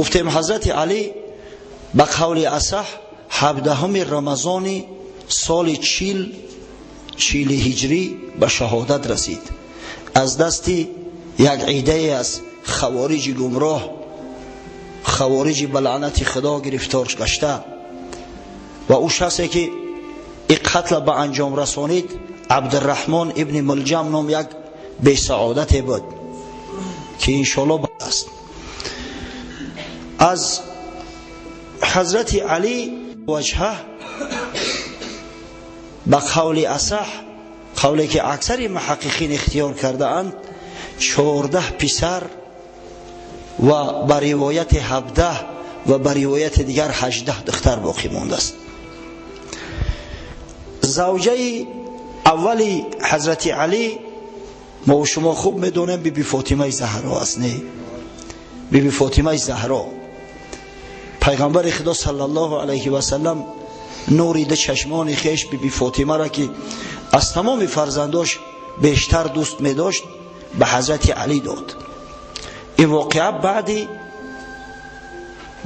گفتیم حضرت علی به قول اصح 17 رمضان سال 40 هجری به شهادت رسید. از دستی یک عیده از خوارج گمراه، خوارج به لعنت خدا گرفتار گشته و او شخصی که این قتل به انجام رسانید عبدالرحمن ابن ملجم نام یک بی سعادت بود که انشاءالله بعد است. از حضرت علی وجهه به قول اصح، قولی که اکثر محققین اختیار کرده اند، 14 پسر و به روایت 17 و به روایت دیگر 18 دختر باقی مانده است. زوجه اولی حضرت علی ما و شما خوب میدونیم بیبی فاطمه زهرا است. نه، بیبی فاطمه زهرا پیغمبر خدا صلی الله علیه و سلم نوری ده چشمان خیش بیبی فاطمه را که از تمام فرزنداش بیشتر دوست می داشت به حضرت علی داد. این واقعه بعد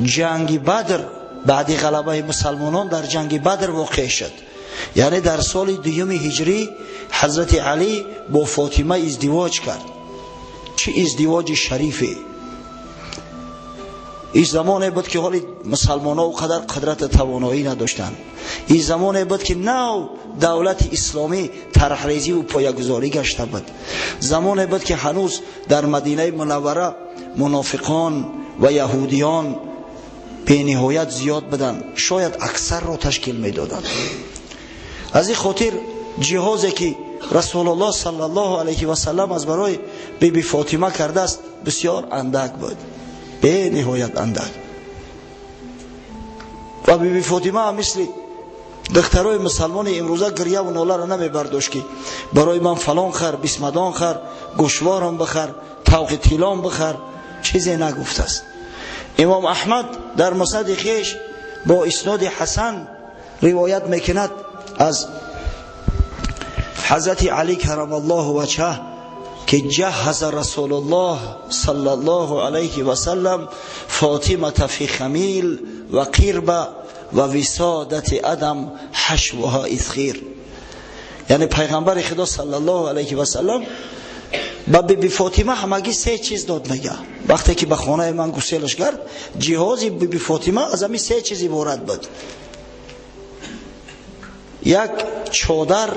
جنگ بدر، بعد غلبه مسلمانان در جنگ بدر واقع شد. یعنی در سال 2 هجری حضرت علی با فاطمه ازدواج کرد. چه ازدواج شریفه! این زمانه بود که حالی مسلمان ها قدر قدرت توانایی نداشتند. این زمانه بود که نو دولت اسلامی طرحریزی و پایه‌گذاری گشته بود. زمانه بود که هنوز در مدینه منوره منافقان و یهودیان به نهایت زیاد بودند، شاید اکثر را تشکیل میدادند. از این خاطر جهازی که رسول الله صلی الله علیه و سلم از برای بیبی فاطمه کرده است بسیار اندک بود، به نهایت اندک. و بیبی فاطمه هم مثل دخترای مسلمان امروزه گریه و ناله را نمی برداشت که برای من فلان خر، بسمدان خر، گوشوارم بخر، توق تیلام بخر، چیزی نگفته است. امام احمد در مسند خویش با اسناد حسن روایت میکند از حضرت علی کرم الله وجهه که جهز رسول الله صلی الله علیه و سلم فاطمه فی خمیل و قربه و وسادت ادم حشوها اذخیر. یعنی پیغمبر خدا صلی الله علیه و سلم با بیبی فاطمه همگی 3 چیز داد. میگه وقتی که به خانه من گسیلش کرد، جهاز بیبی فاطمه از همین 3 چیز عبارت بود: یک چادر،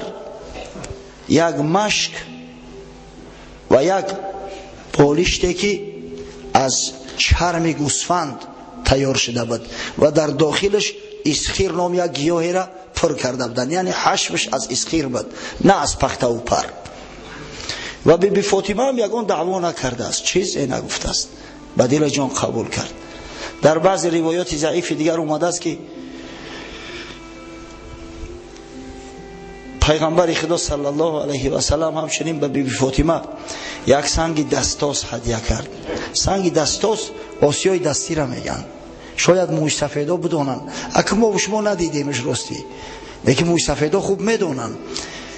یک مشک و یک پالشتی که از چرم گوسفند تیار شده بود و در داخلش اسخیر نام یک گیاهی را پر کرده بودند. یعنی حشوش از اسخیر بود، نه از پخته و پر. و بیبی فاطمه هم یگان دعوا نکرده است، چیزی نگفته است، به دل جان قبول کرد. در بعض روایات ضعیف دیگر اومده است که پیغمبر خدا صلی الله علیه و سلم همچنین به بیبی فاطمه یک سنگ دستاس هدیه کرد. سنگ دستاس آسیای دستی را میگن، شاید موی سفیدا بدونن، اگه ما شما ندیدیمش راستی، لیکن موی سفیدا خوب میدونن.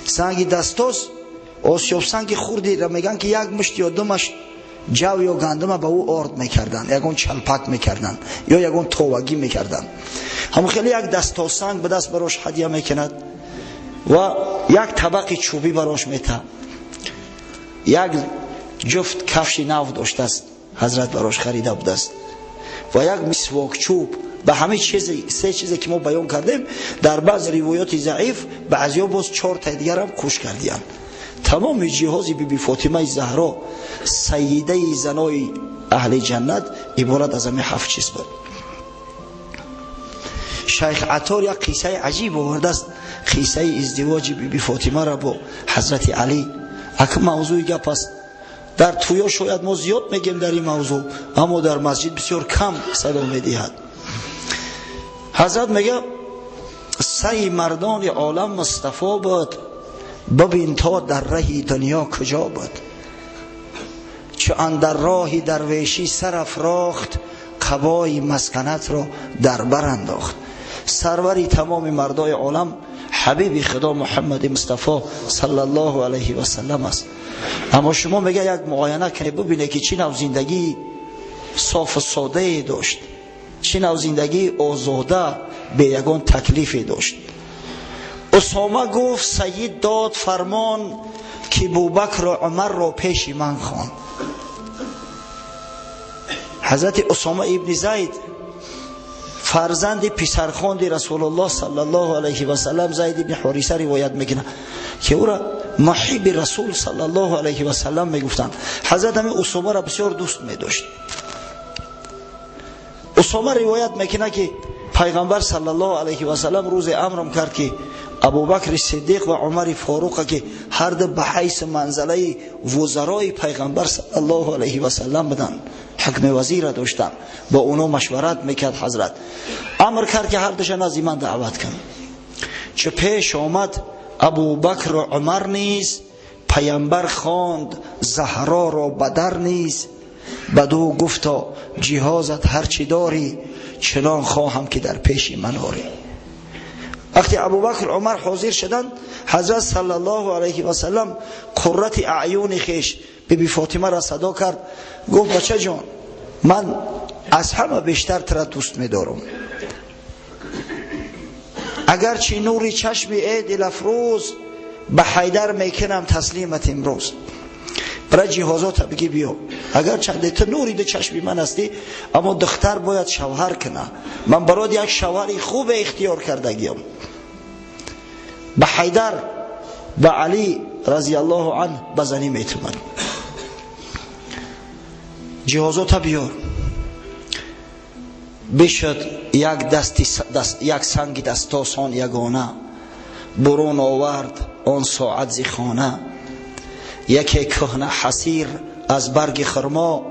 سنگ دستاس آسیاب سنگ خوردی را میگن که یک مشت یا 2 مشت جو یا گندم به او آرد میکردن، یکون چلپک میکردن یا یکون توگی میکردن. هم خیلی یک دستاس سنگ به دست براش هدیه میکند و یک طبق چوبی براش میته. یک جفت کفش نو داشته است، حضرت براش خریده بوده است، و یک مسواک چوب. به همه چیز 3 چیزی که ما بیان کردیم در بعض روایات ضعیف بعضیا باز 4 تا دیگر هم کوش کردیان. تمام جهاز بیبی فاطمه زهرا سیده زنای اهل جنت عبارت از همین 7 چیز بود. شیخ عطار یک قصه عجیب آورده است، قصه ازدواج بیبی فاطمه را با حضرت علی. اگه موضوع گپ است در تویا شاید ما زیاد میگیم در این موضوع، اما در مسجد بسیار کم صدا میدهد. حضرت میگه سعی مردان عالم مصطفی بود، ببین تا در راه دنیا کجا بود. چو اندر راه درویشی سر افراخت، قبای مسکنت را در بر انداخت. سروری تمام مردای عالم حبیب خدا محمد مصطفی صلی الله علیه و سلم است. اما شما میگه یک معاینه کنی ببینه که چی نوع زندگی صاف و ساده داشت، چه نوع زندگی آزاده به یگان تکلیفی داشت. اسامه گفت سید داد فرمان که ابوبکر و عمر را پیش من خوان. حضرت اسامه ابن زید فرزند پسرخوند رسول الله صلی الله علیه و سلم زید ابن حارثه روایت میکنه که او را محب رسول صلی الله علیه و سلم میگفتند. حضرت همین اسامه را بسیار دوست می‌داشت. اسامه روایت میکنه که پیغمبر صلی الله علیه و سلم روز امرم کرد که ابوبکر صدیق و عمر فاروق که هر دو به حیث منزله وزرای پیغمبر صلی الله علیه و سلم بودن، حکم وزیر داشتن، با اونو مشورت میکرد. حضرت امر کرد که هر دوشان از ایمان دعوت کن. چه پیش آمد ابوبکر و عمر نیز، پیامبر خواند زهرا را بدر نیز. بدو گفتا جهازت هرچی داری، چنان خواهم که در پیش من آری. وقتی ابوبکر و عمر حاضر شدند، حضرت صلی الله علیه و سلم قرة اعین خیش بی فاطمه را صدا کرد، گفت بچه جان من از همه بیشتر ترا دوست می‌دارم، اگرچه نوری چشم ای دل افروز، به حیدر میکنم تسلیمت امروز. برای جهازات بگی بیا، اگر چند تو نوری دو چشم من هستی، اما دختر باید شوهر کنه، من برات یک شوهری خوب اختیار کردگیم. به حیدر به علی رضی الله عنه بزنی میتونم. جهازات بیار. بشد یک سنگ دستاسان یگانه، برون آورد آن ساعت زی خانه. یکی کهنه حسیر از برگ خرما،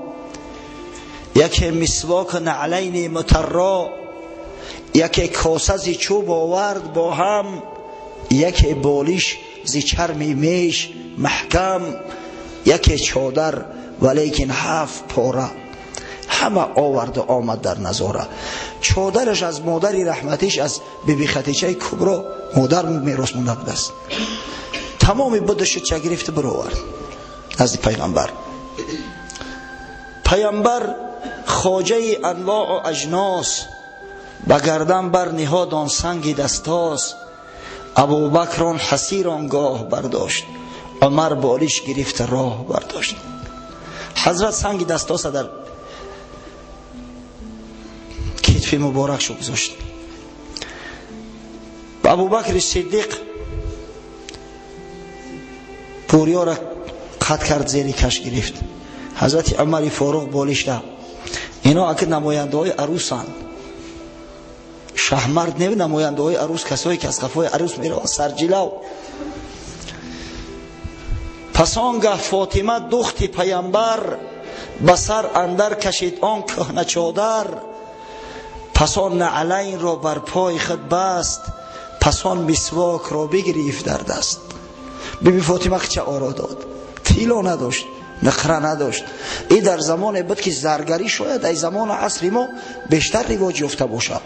یکی مسواک نعلین مطرا، یکی کاسه زی چوب آورد با هم، یکی بالیش زی چرم میش محکم، یکی چادر ولیکن 7 پاره. همه آورد و آمد در نظاره. چادرش از مادری رحمتیش از بیبی خدیجه کبرا مادر میراث مونده بود است. تمامی بدش چه گرفته برو آورد از پیغمبر. پیغمبر خواجه انواع و اجناس، به گردن بر نهاد آن سنگ دستاس. ابوبکر آن حسیر آنگاه برداشت، عمر بالیش گرفت راه برداشت. حضرت سنگ دستاس در کتف مبارک شو گذاشت. ابوبکر صدیق پوریا را قطع کرد، زیر کش گرفت. حضرت عمر فاروق بالیش ده. اینا اگه نماینده های عروسان، شهمرد نمی نماینده های عروس، کسایی که از قفای عروس میره سرجلو. پس آنگه فاطمه دخت پیامبر، بسر اندر کشید آن کهنه چادر. پس آن نعلین را بر پای خود بست، پس آن مسواک را بگرفت در دست. بیبی فاطمه چه آرا داد، تیلا نداشت، نخره نداشت. این در زمان بود که زرگری شاید ای زمان عصری ما بیشتر رواج یافته باشه.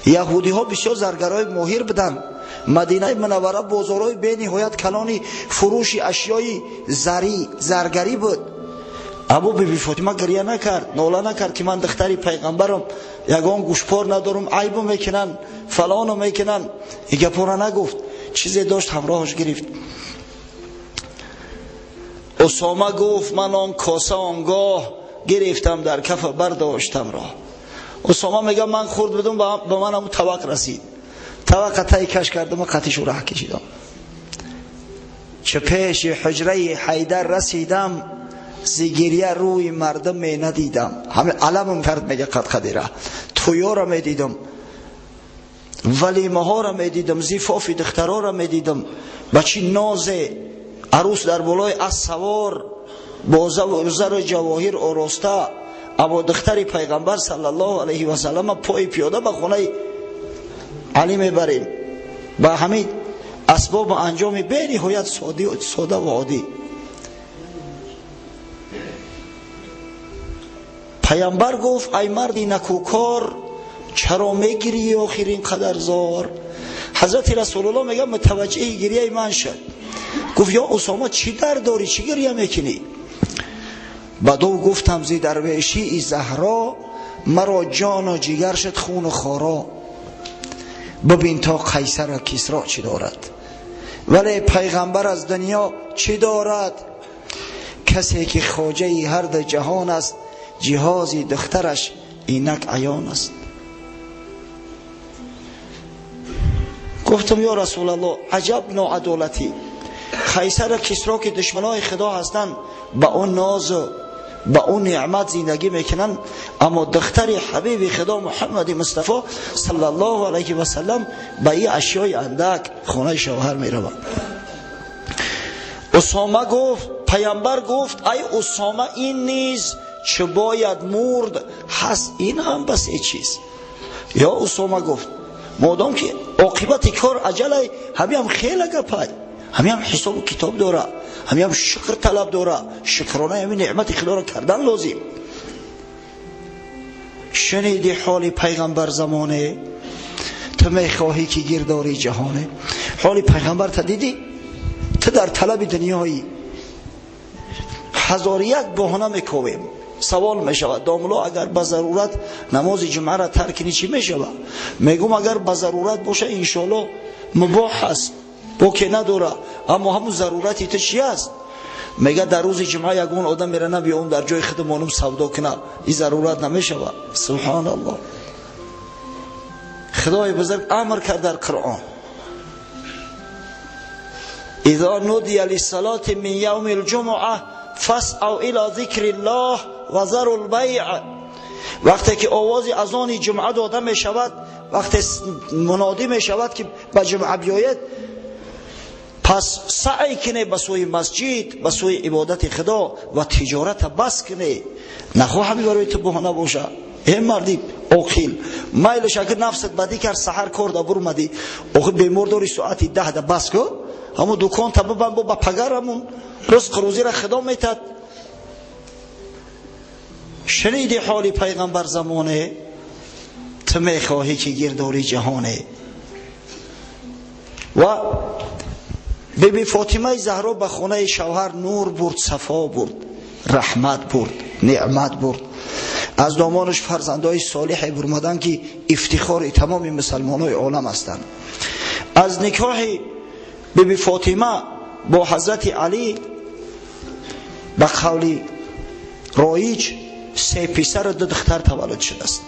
یهودی ها بسیار زرگرای ماهر بودن. مدینه منوره بازارای به نهایت کلانی فروش اشیای زرگری بود. ابو بیبی فاطمه گریه نکرد، ناله نکرد که من دختری پیغمبرم، یگان گوشپار ندارم، عیبو میکنن، فلانو میکنن. این گپا نگفت، چیزی داشت همراهش گرفت. اسامه گفت من آن کاسه آنگاه، گرفتم در کف برداشتم را. اسامه میگه من خورد بدم به من هم طبق رسید، طبق تای کش کردم و قطیشو راه کشیدم. چه پیش حجره حیدر رسیدم، زیگیریه روی مردم می ندیدم. همه علمم کرد میگه قد را تویا را می دیدم، ولیمه ها را می دیدم، زیفاف دخترها را می دیدم، بچی ناز عروس در بالای از سوار با زر جواهر آراسته. اما دختر پیغمبر صلی الله علیه و سلم پای پیاده به خونه علی میبریم با همین اسباب انجام به نهایت ساده و عادی. پیامبر گفت ای مردی نکوکار، چرا میگیری آخرین قدر زار؟ حضرت رسول الله میگه متوجه گریه من شد. گفت یا اسامه چی در داری، چی گریه میکنی؟ بدو گفتم زی درویشی ای زهرا، مرا جان و جگر شد خون و خارا. ببین تا قیصر و کسرا چی دارد، ولی پیغمبر از دنیا چی دارد؟ کسی که خواجه هر دو جهان است، جهازی دخترش اینک عیان است. گفتم یا رسول الله عجب ناعدالتی، قیصر و کسرا که دشمنای خدا هستند با اون ناز و با اون نعمت زندگی میکنن، اما دختر حبیب خدا محمد مصطفی صلی الله علیه و سلم با این اشیای اندک خانه شوهر میروند. اسامه گفت، پیامبر گفت ای اسامه این نیز چه باید مرد هست، این هم بس ای چیز. یا اسامه گفت مادام که عاقبت کار عجله، همین هم خیلی گپای، همین هم حساب و کتاب داره، همین هم شکر طلب داره، شکرانه همین نعمت خدا را کردن لازم. شنیدی حال پیغمبر زمانه، تو میخواهی که گیرداری جهانه. حال پیغمبر تا دیدی؟ تو در طلب دنیایی هزار یک بهانه میکویم. سوال میشود داملا اگر به ضرورت نماز جمعه را ترک کنی چی میشود؟ میگم اگر به ضرورت باشه انشالله مباح است، بوکی نداره، اما همون ضرورتی تو چی است؟ میگه در روز جمعه یگون آدم میره نبیه اون در جای خودمانم سودا کنه، این ضرورت نمیشود. سبحان الله. خدای بزرگ امر کرد در قرآن اذا نودی للصلاة من یوم الجمعه فاسعوا الى ذکر الله و ذروا البیع. وقتی که آواز اذان جمعه داده می شود، وقتی منادی می شود که به جمعه بیاید، پس سعی کنه به سوی مسجد، به سوی عبادت خدا و تجارت بس کنه. نخواه همین برای تو بهانه باشه. این مردی عاقل میل شکر نفست بدی کرد، سحر کرد برمدی آخه بیمار داری ساعتی 10 بس کو، همون دکان تا ببند با پگر همون رزق روزی را خدا میتد. شنیدی حال پیغمبر زمانه، تو میخواهی که گیرداری جهانه. و بیبی فاطمه زهرا به خانه شوهر نور برد، صفا برد، رحمت برد، نعمت برد. از دامانش فرزندای صالح برمدن که افتخار تمام مسلمانای عالم هستند. از نکاح بیبی فاطمه با حضرت علی به قول رایج 3 پسر و 2 دختر تولد شده است.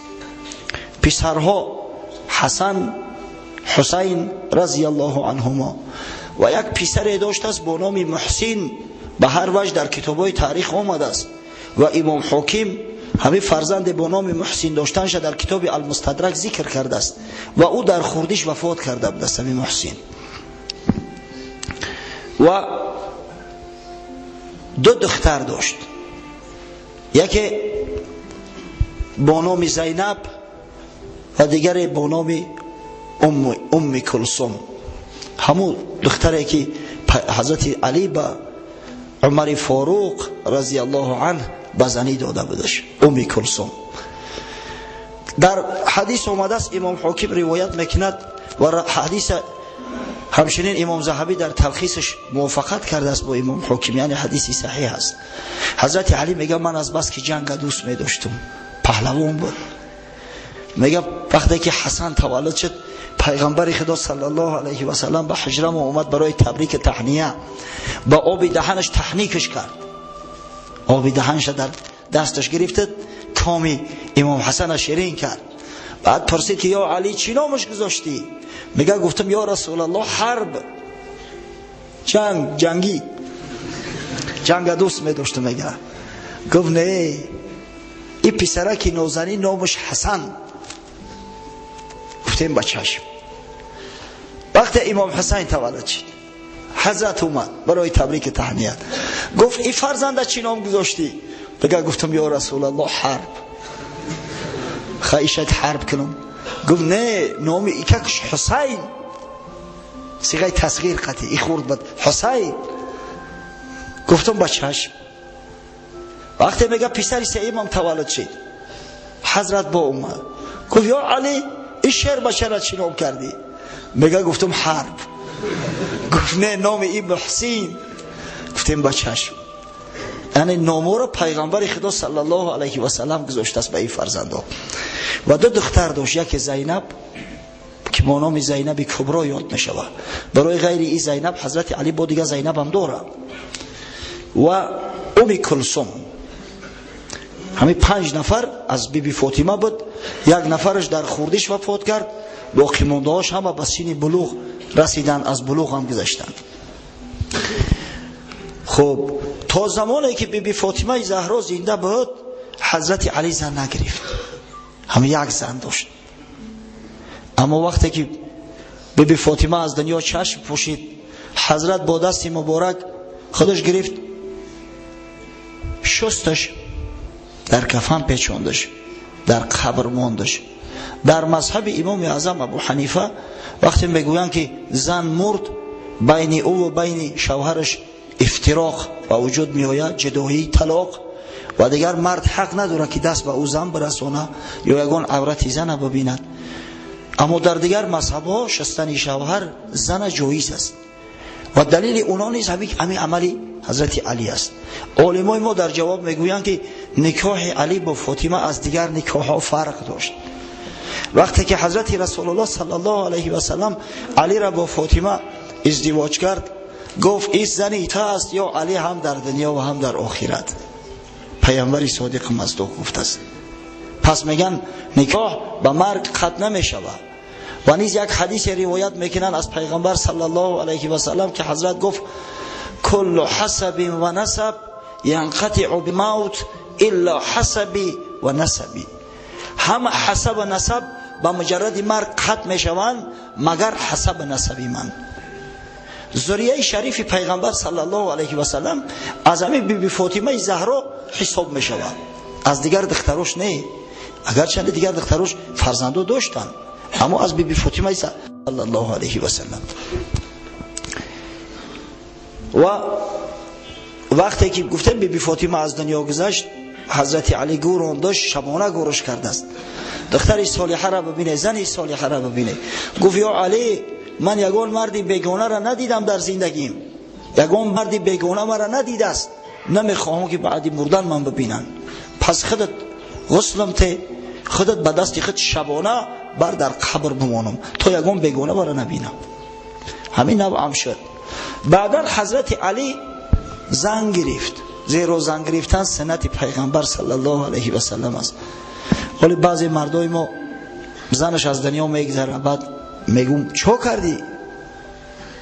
پسرها حسن، حسین رضی الله عنهما و یک پسر داشت است با نام محسن، به هر وجه در کتابای تاریخ آمده است و امام حاکم همین فرزند با نام محسن داشتنش در کتاب المستدرک ذکر کرده است و او در خردیش وفات کرده بود است همین محسن. و 2 دختر داشت، یکی با نام زینب و دیگر با نام ام کلثوم. همون دختری که حضرت علی با عمر فاروق رضی الله عنه بزنی داده بودش، ام کلثوم. در حدیث آمده است، امام حاکم روایت میکند و حدیث همچنین امام ذهبی در تلخیصش موافقت کرده است با امام حاکم، یعنی حدیثی صحیح است. حضرت علی میگه من از بس که جنگ دوست می‌داشتم، پهلوان بود. میگه وقتی که حسن تولد شد، پیغمبر خدا صلی الله علیه و سلم به حجرم اومد برای تبریک تهنیه، با آب دهنش تحنیکش کرد، آب دهنش در دستش گرفت، کامی امام حسن شیرین کرد. بعد پرسید که یا علی چی نامش گذاشتی؟ میگه گفتم یا رسول الله حرب، جنگی، جنگ دوست می‌داشتم. میگه گفت نه، این پسرک نازنین نامش حسن. گفتیم بچه‌ش. وقتی امام حسین تولد شد، حضرت اومد برای تبریک تهنیت، گفت این فرزند چی نام گذاشتی؟ بگه گفتم یا رسول الله حرب، خواهشت حرب کنم. گفت نه، نام ایکش حسین، صیغه تصغیر قطعی، ای خورد بود حسین. گفتم بچه‌ش. وقتی میگه پسر 3 امام تولد شد، حضرت با اومد گفت یا علی این شعر بچه چی نام کردی؟ میگه گفتم حرب. گفت نه، نام این محسن. گفتیم بچه‌ش. یعنی نامو را پیغمبر خدا صلی الله علیه و سلم گذاشته است به این فرزندان. و دو دختر داشت، یک زینب که با نام زینب کبرا یاد می شود. برای غیر این زینب حضرت علی با دیگه زینب هم داره. و کلثوم. همین 5 نفر از بیبی فاطمه بود. یک نفرش در خوردیش وفات کرد، باقی مونده‌هاش هم به سن بلوغ رسیدن، از بلوغ هم گذشتن. خب تا زمانی که بیبی فاطمه زهرا زنده بود حضرت علی زن نگرفت، همین یک زن داشت. اما وقتی که بیبی فاطمه از دنیا چشم پوشید، حضرت با دست مبارک خودش گرفت، شستش، در کفن پیچاندش، در قبر ماندش. در مذهب امام اعظم ابو حنیفه وقتی میگویند که زن مرد، بین او و بین شوهرش افتراق و وجود می آید، جدایی، طلاق، و دیگر مرد حق نداره که دست به او زن برسونه یا یگان عورت زن ببیند. اما در دیگر مذهب ها شستن شوهر زن جایز است و دلیل اونا نیز همین عملی حضرت علی است. علمای ما در جواب میگویند که نکاح علی با فاطمه از دیگر نکاح ها فرق داشت. وقتی که حضرت رسول الله صلی الله علیه و سلم علی را با فاطمه ازدواج کرد، گفت این زن ایتا است یا علی هم در دنیا و هم در آخرت. پیامبر صادق مصدوق گفته است. پس میگن نکاح به مرگ ختم نمیشود. و نیز یک حدیث روایت میکنن از پیغمبر صلی الله علیه و سلم که حضرت گفت کل حسب و نسب ینقطع بموت الا حسبی و نسبی. همه حسب و نسب با مجرد مرگ ختم میشوند مگر حسب نسبی من. ذریه شریف پیغمبر صلی الله علیه و سلم از همین بیبی فاطمه زهرا حساب می شود، از دیگر دختروش نه. اگرچه دیگر دختروش فرزندو داشتن، اما از بیبی فاطمه صلی الله علیه و سلم. و وقتی که گفته بیبی فاطمه از دنیا گذشت، حضرت علی گوران داشت، شبانه گورش کرده است. دختر صالحه را ببینه، زن صالحه را ببینه. گفت یا علی، من یگان مردی بیگانه را ندیدم در زندگیم، یگان مردی بیگانه مرا ندیده است، نمیخواهم که بعد مردن من ببینن. پس خودت غسلم ته، خودت به دست خود شبانه بر در قبر بمانم تا یگان بیگانه مرا نبینم. همین نوعم شد. بعدا حضرت علی زن گرفت، زیرا زن گرفتن سنت پیغمبر صلی الله علیه و سلم است. ولی بعضی مردای ما زنش از دنیا میگذره، بعد میگم چه کردی؟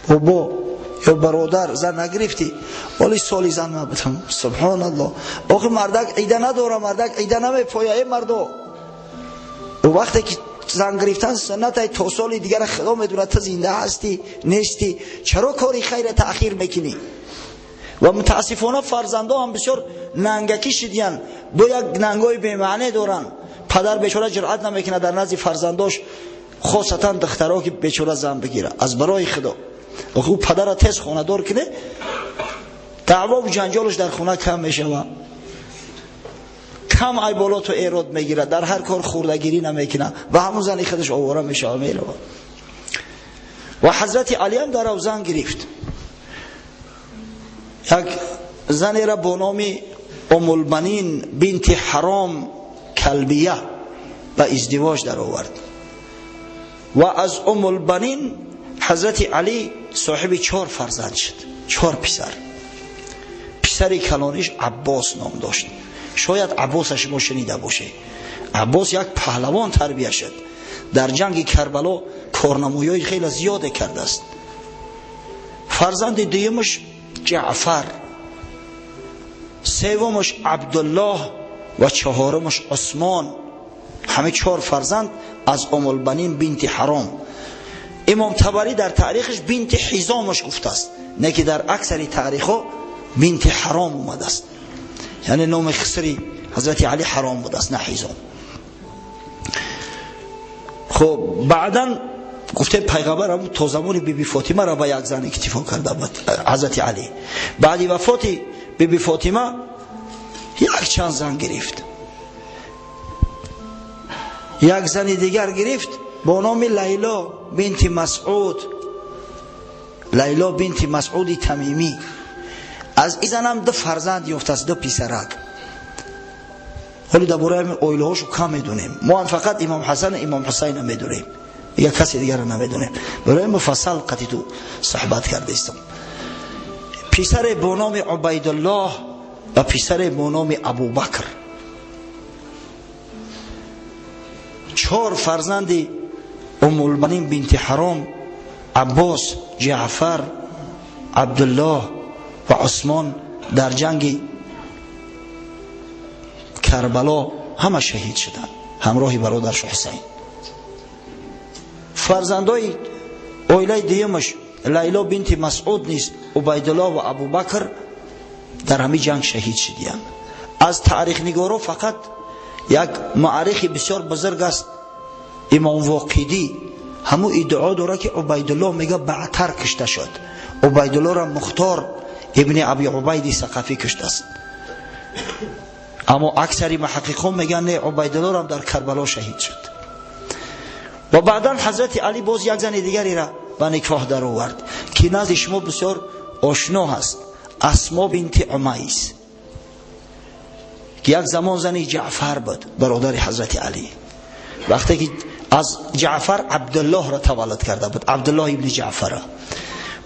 بابا یا برادر زن نگرفتی؟ ولی سالی زن نبودم. سبحان الله. آخه مردک عیده نداره، مردک عیده نمیپایه مردو. و وقتی که زن گرفتن سنت تا سال دیگر خدا میدونه تو زنده هستی نیستی، چرا کاری خیر تأخیر میکنی؟ و متاسفانه فرزندا هم بسیار ننگکی شدیان، با یک ننگای بی‌معنی دارن. پدر بیچاره جرأت نمیکنه در نزد فرزنداش، خاصتا دخترها که بیچاره زن بگیره از برای خدا. او پدر را تیز خانه دار کنه، دعوا و جنجالش در خانه کم میشه و کم عیبالات و ایراد میگیره، در هر کار خوردگیری نمیکنه و همون زنی خودش آواره میشه و میره. و حضرت علی هم در او زن گرفت. یک زنی را با نام ام البنین بنت حرام کلبیه به ازدواج در آورد. و از ام البنین حضرت علی صاحب 4 فرزند شد، 4 پسر. پسر کلانیش عباس نام داشت. شاید عباسش ما شنیده باشه. عباس یک پهلوان تربیت شد، در جنگ کربلا کارنمایی‌های خیلی زیاد کرده است. فرزند دیگه‌اش جعفر، سومش عبدالله و 4مش عثمان. همه 4 فرزند از ام البنین بنت حرام. امام طبری در تاریخش بنت حزامش گفته است، نه که در اکثر تاریخ‌ها بنت حرام اومده است. یعنی نام خسری حضرت علی حرام بوده است، نه حزام. خب بعداً گفته پیغمبر هم تا زمان بیبی فاطمه را با یک زن اکتفا کرده بود حضرت علی. بعد وفات بیبی فاطمه یک چند زن گرفت. یک زن دیگر گرفت با نام لیلا بنت مسعود، لیلا بنت مسعود تمیمی. از این زنم دو فرزند یافته است، دو پسرک. ولی درباره همین اویلهاشو کم میدونیم. ما فقط امام حسن و امام حسین هم میدونیم، یا کسی دیگر رو نمیدونیم. برای مفصل قطعی تو صحبت کرده استم. پسر با نام عبیدالله و پسر با نام ابوبکر، 4 فرزند ام المؤمنین بنت حرام، عباس، جعفر، عبدالله و عثمان در جنگ کربلا همه شهید شدند همراه برادرش حسین. فرزندای اویله دیمش لیلا بنت مسعود نیست، عبیدالله و ابوبکر در همین جنگ شهید شدند. از تاریخ نگارا فقط یک مورخ بسیار بزرگ است، امام واقدی، همو ادعا داره که عبیدالله میگه بعدتر کشته شد. عبیدالله را مختار ابن ابی عبید ثقفی کشته است، اما اکثری محققان میگن نه، عبیدالله را در کربلا شهید شد. و بعدا حضرت علی باز یک زن دیگری را به نکاح در آورد که نزد شما بسیار آشنا هست، اسما بنت عمیس، که یک زمان زن جعفر بود برادر حضرت علی. وقتی که از جعفر عبدالله را تولد کرده بود، عبدالله ابن جعفر.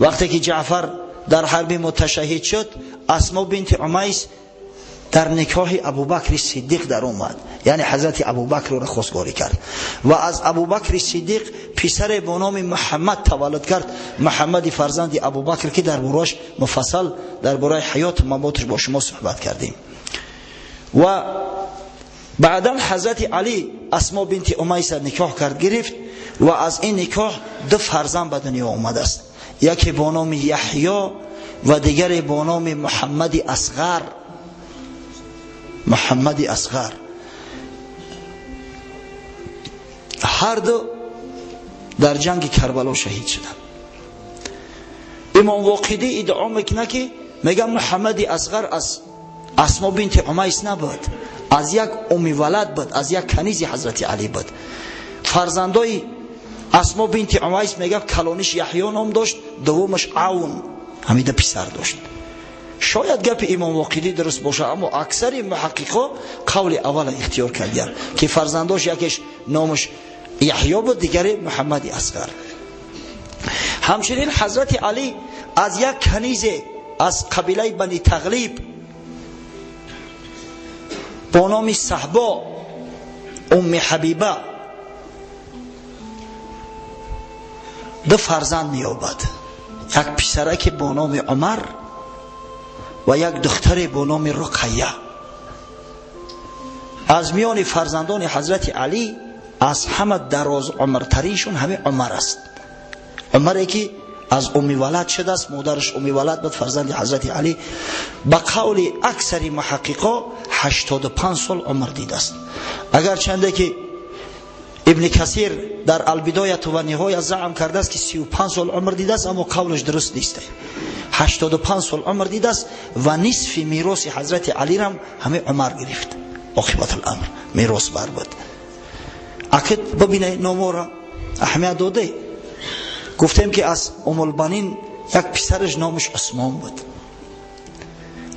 وقتی که جعفر در حرب متشهید شد، اسما بنت عمیس در نکاح ابوبکر صدیق در اومد، یعنی حضرت ابوبکر را خواستگاری کرد و از ابوبکر صدیق پسر به نام محمد تولد کرد، محمد فرزند ابوبکر که در بارش مفصل در باره حیات مماتش با شما صحبت کردیم. و بعدا حضرت علی اسما بنت امیس نکاح کرد گرفت و از این نکاح 2 فرزند به دنیا آمده است، یکی با نام یحیی و دیگر با نام محمد اصغر. محمد اصغر هر دو در جنگ کربلا شهید شدند. امام واقدی ادعا میکنه که میگه محمد اصغر از اسما بنت امیس نبود، از یک ام ولد بود، از یک کنیز حضرت علی بود. فرزندای اسما بنت امیس میگه کلانش یحیی نام داشت، دومش عون، حمیده پسر داشت. شاید گپ امام واقدی درست باشه، اما اکثر محققا قول اول اختیار کردن که فرزنداش یکیش نامش یحیی بود، دیگری محمد اصغر. همچنین حضرت علی از یک کنیز از قبیله بنی تغلیب با نام صحبا ام حبیبه 2 فرزند می‌یابد، یک پسرک با نام عمر و یک دختر با نام رقیه. از میان فرزندان حضرت علی از همه دراز عمرتریشون همه عمر است. عمری که از ام ولد شده است، مادرش ام ولد بود، فرزند حضرت علی. به قول اکثر محققا 85 سال عمر دیده است، اگر چنده که ابن کثیر در البدایه و نهایه زعم کرده است که 35 سال عمر دیده است، اما قولش درست نیست. 85 سال عمر دیده است و نصف میراث حضرت علی را همه عمر گرفت. عاقبت الامر میراث بر بود. اکید ببینه نامو را اهمیت داده. گفتیم که از ام البنین یک پسرش نامش عثمان بود،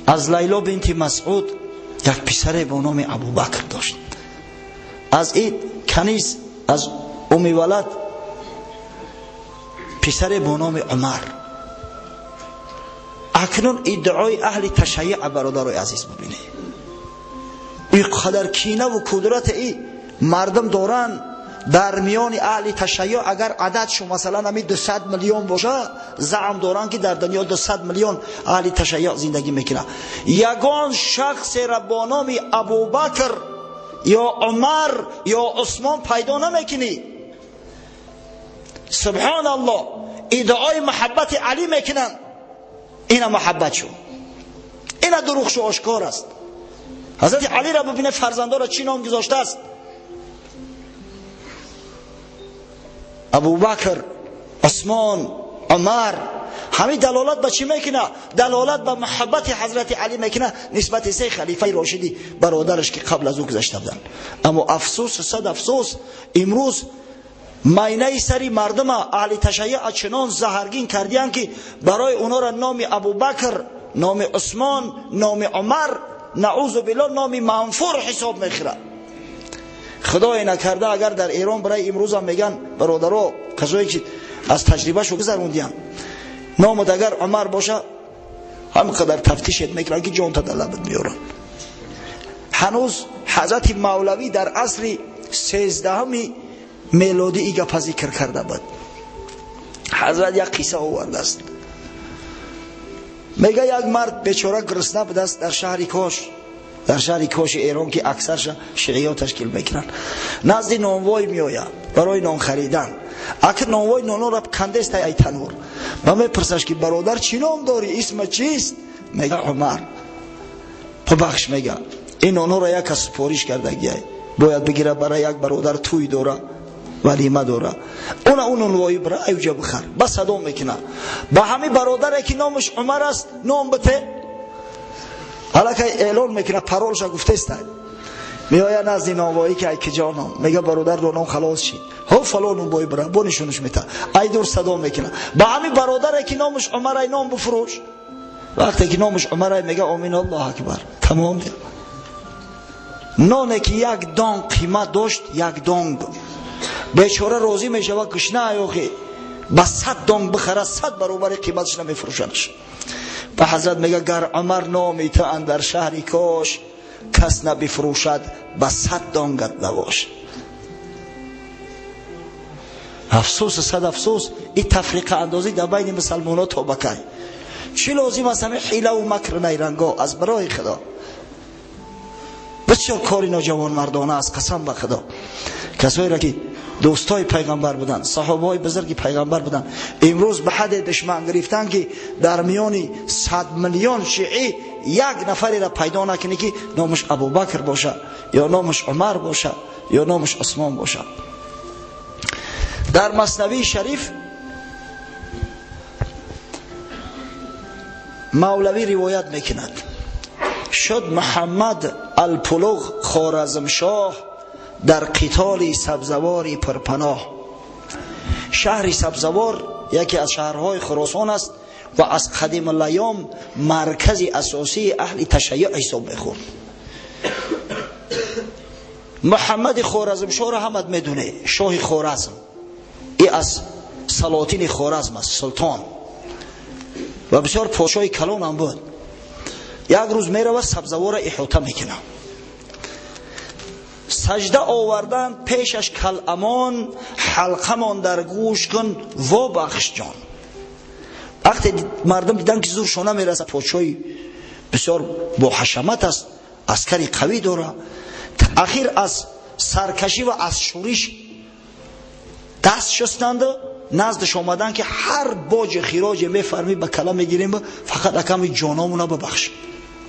از لیلا بنت مسعود یک پسر به نام ابوبکر داشت، از این کنیز از ام ولد پسر به نام عمر. اکنون ادعای اهل تشیع برادرای عزیز ببینه، این قدر کینه و قدرت این مردم دارن در میان اهل تشیع. اگر عددشون مثلا همین 200 میلیون باشه، زعم دارن که در دنیا 200 میلیون اهل تشیع زندگی میکنه. یگان شخص را با نام ابوبکر یا عمر یا عثمان پیدا نمیکنی. سبحان الله، ادعای محبت علی میکنن، اینا محبت شو، اینا دروغ شو آشکار است. حضرت علی را ببینه فرزندا را چی نام گذاشته است؟ ابوبکر، عثمان، عمر. همین دلالت به چی میکنه؟ دلالت به محبت حضرت علی میکنه نسبت سه خلیفه راشدی برادرش که قبل از او گذشته بودن. اما افسوس، صد افسوس، امروز مینه سری مردم اهل تشیع چنان زهرگین کردیان که برای اونا را نام ابوبکر نام عثمان، نام عمر، نعوذ بالله نام منفور حساب میخوره. خدای نکرده اگر در ایران برای امروز هم میگن برادرها کسایی که از تجربه شو گذروندیم نامت اگر عمر باشه همینقدر تفتیشت میکنن که جان تا در لبت میارن. هنوز حضرت مولوی در عصر 13 میلادی ایگه پا ذکر کرده بود. حضرت یک قصه آورده است، میگه یک مرد بیچاره گرسنه بود است در شهر کاش ایران که اکثرش شیعیان تشکیل میکنن. نزد نانوای میآید برای نان خریدن. اگر نانوای نانا را کنده است ای تنور و میپرسش که برادر چی نام داری، اسم چیست؟ میگه عمر. ببخش میگه این نانا را یک سپارش کردگی باید بگیره برای یک برادر توی دوره ولیمه دوره، اون نانوایی برای ایوجا بخر. بس صدا میکنه با همین برادر که نامش عمر است نام بته، حالا که اعلان میکنه پرولش گفته است، میآید نزد نانوایی که ای که جانم، میگه برادر دو نام خلاص شید ها فلان اون بای برا با نشونش میته. ای دور صدا میکنه با همین برادر که نامش عمر ای نام بفروش. وقتی که نامش عمر ای میگه آمین الله اکبر تمام دید. نانه که یک دانگ قیمت داشت یک دانگ بیچاره راضی میشه و گشنه ایوخی با 100 دانگ بخره 100 برابر قیمتش نمیفروشنش. به حضرت میگه گر عمر نامی تو اندر شهری کاش کس نبفروشد با 100 دانگت نباش. افسوس صد افسوس این تفریق اندازی در بین مسلمان ها تا بکی. چی لازم است همه حیله و مکر نیرنگا از برای خدا. بسیار کاری نوجوان مردانه است قسم به خدا. کسایی را که دوستای پیغمبر بودن، صحابه های بزرگی پیغمبر بودن، امروز به حد دشمن گرفتن که در میان 100 میلیون شیعی یک نفری را پیدا نکنی که نامش ابوبکر باشه یا نامش عمر باشه یا نامش عثمان باشه. در مثنوی شریف مولوی روایت میکند شد محمد الپلوغ خوارزمشاه در قتال سبزواری پرپناه. شهر سبزوار یکی از شهرهای خراسان است و از قدیم الایام مرکز اساسی اهل تشیع حساب میخورد. محمد خوارزمشاه را همت میدونه، شاه خوارزم، ای از سلاطین خوارزم است، سلطان و بسیار پادشاه کلان هم بود. یک روز میره و سبزوار احاطه میکنه، سجده آوردن پیشش کل امان حلقه من در گوش کن و بخش جان. وقتی مردم دیدن که زورشونه میرسه، پادشاهی بسیار با حشمت است، عسکری قوی داره، اخیر از سرکشی و از شورش دست شستند و نزدش آمدن که هر باج خراج میفرمی به کلم میگیریم فقط اکم جانامونو ببخش.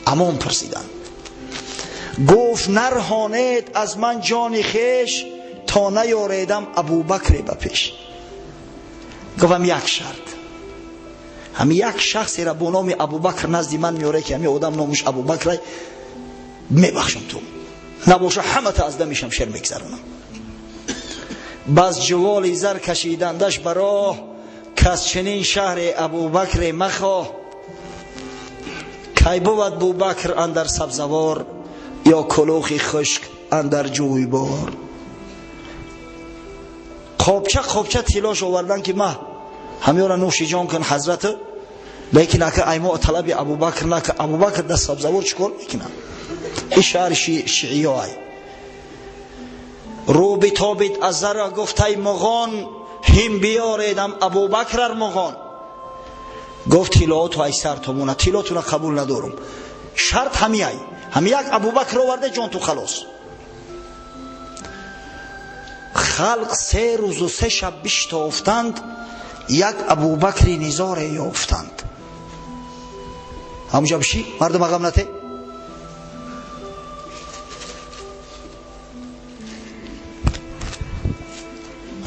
امان پرسیدن. گفت نرهانید از من جان خیش تا نیاریدم ابوبکر بپیش. گفتم یک شرط، همین یک شخصی را با نام ابوبکر نزد من میاره که همین آدم نامش ابوبکر میبخشم تو، نباشه همه تا از دم شمشیر میگذرونم. باز جوالی زر کشیدندش براه کس چنین شهر ابوبکر مخواه. کی بود ابوبکر اندر سبزوار یا کلوخی خشک اندر جویبار. خوبچه تیلاش آوردن که ما همیو را نوشی جان کن حضرت، لیکن اکه ایما طلب ابوبکر نکه ابوبکر در سبزوار چکار میکنن؟ این شهر شیعی های رو بتابید از زر گفت ای مغان هم بیاریدم ابوبکر مغان. گفت تیلاتو ای سر تمونه، تیلاتو را قبول ندارم، شرط همی ای هم یک ابوبکر آورده جان تو خلاص. خلق 3 روز و 3 شب بشتافتند یک ابوبکری نزاره یافتند. همونجا بشی مردم اقام نته.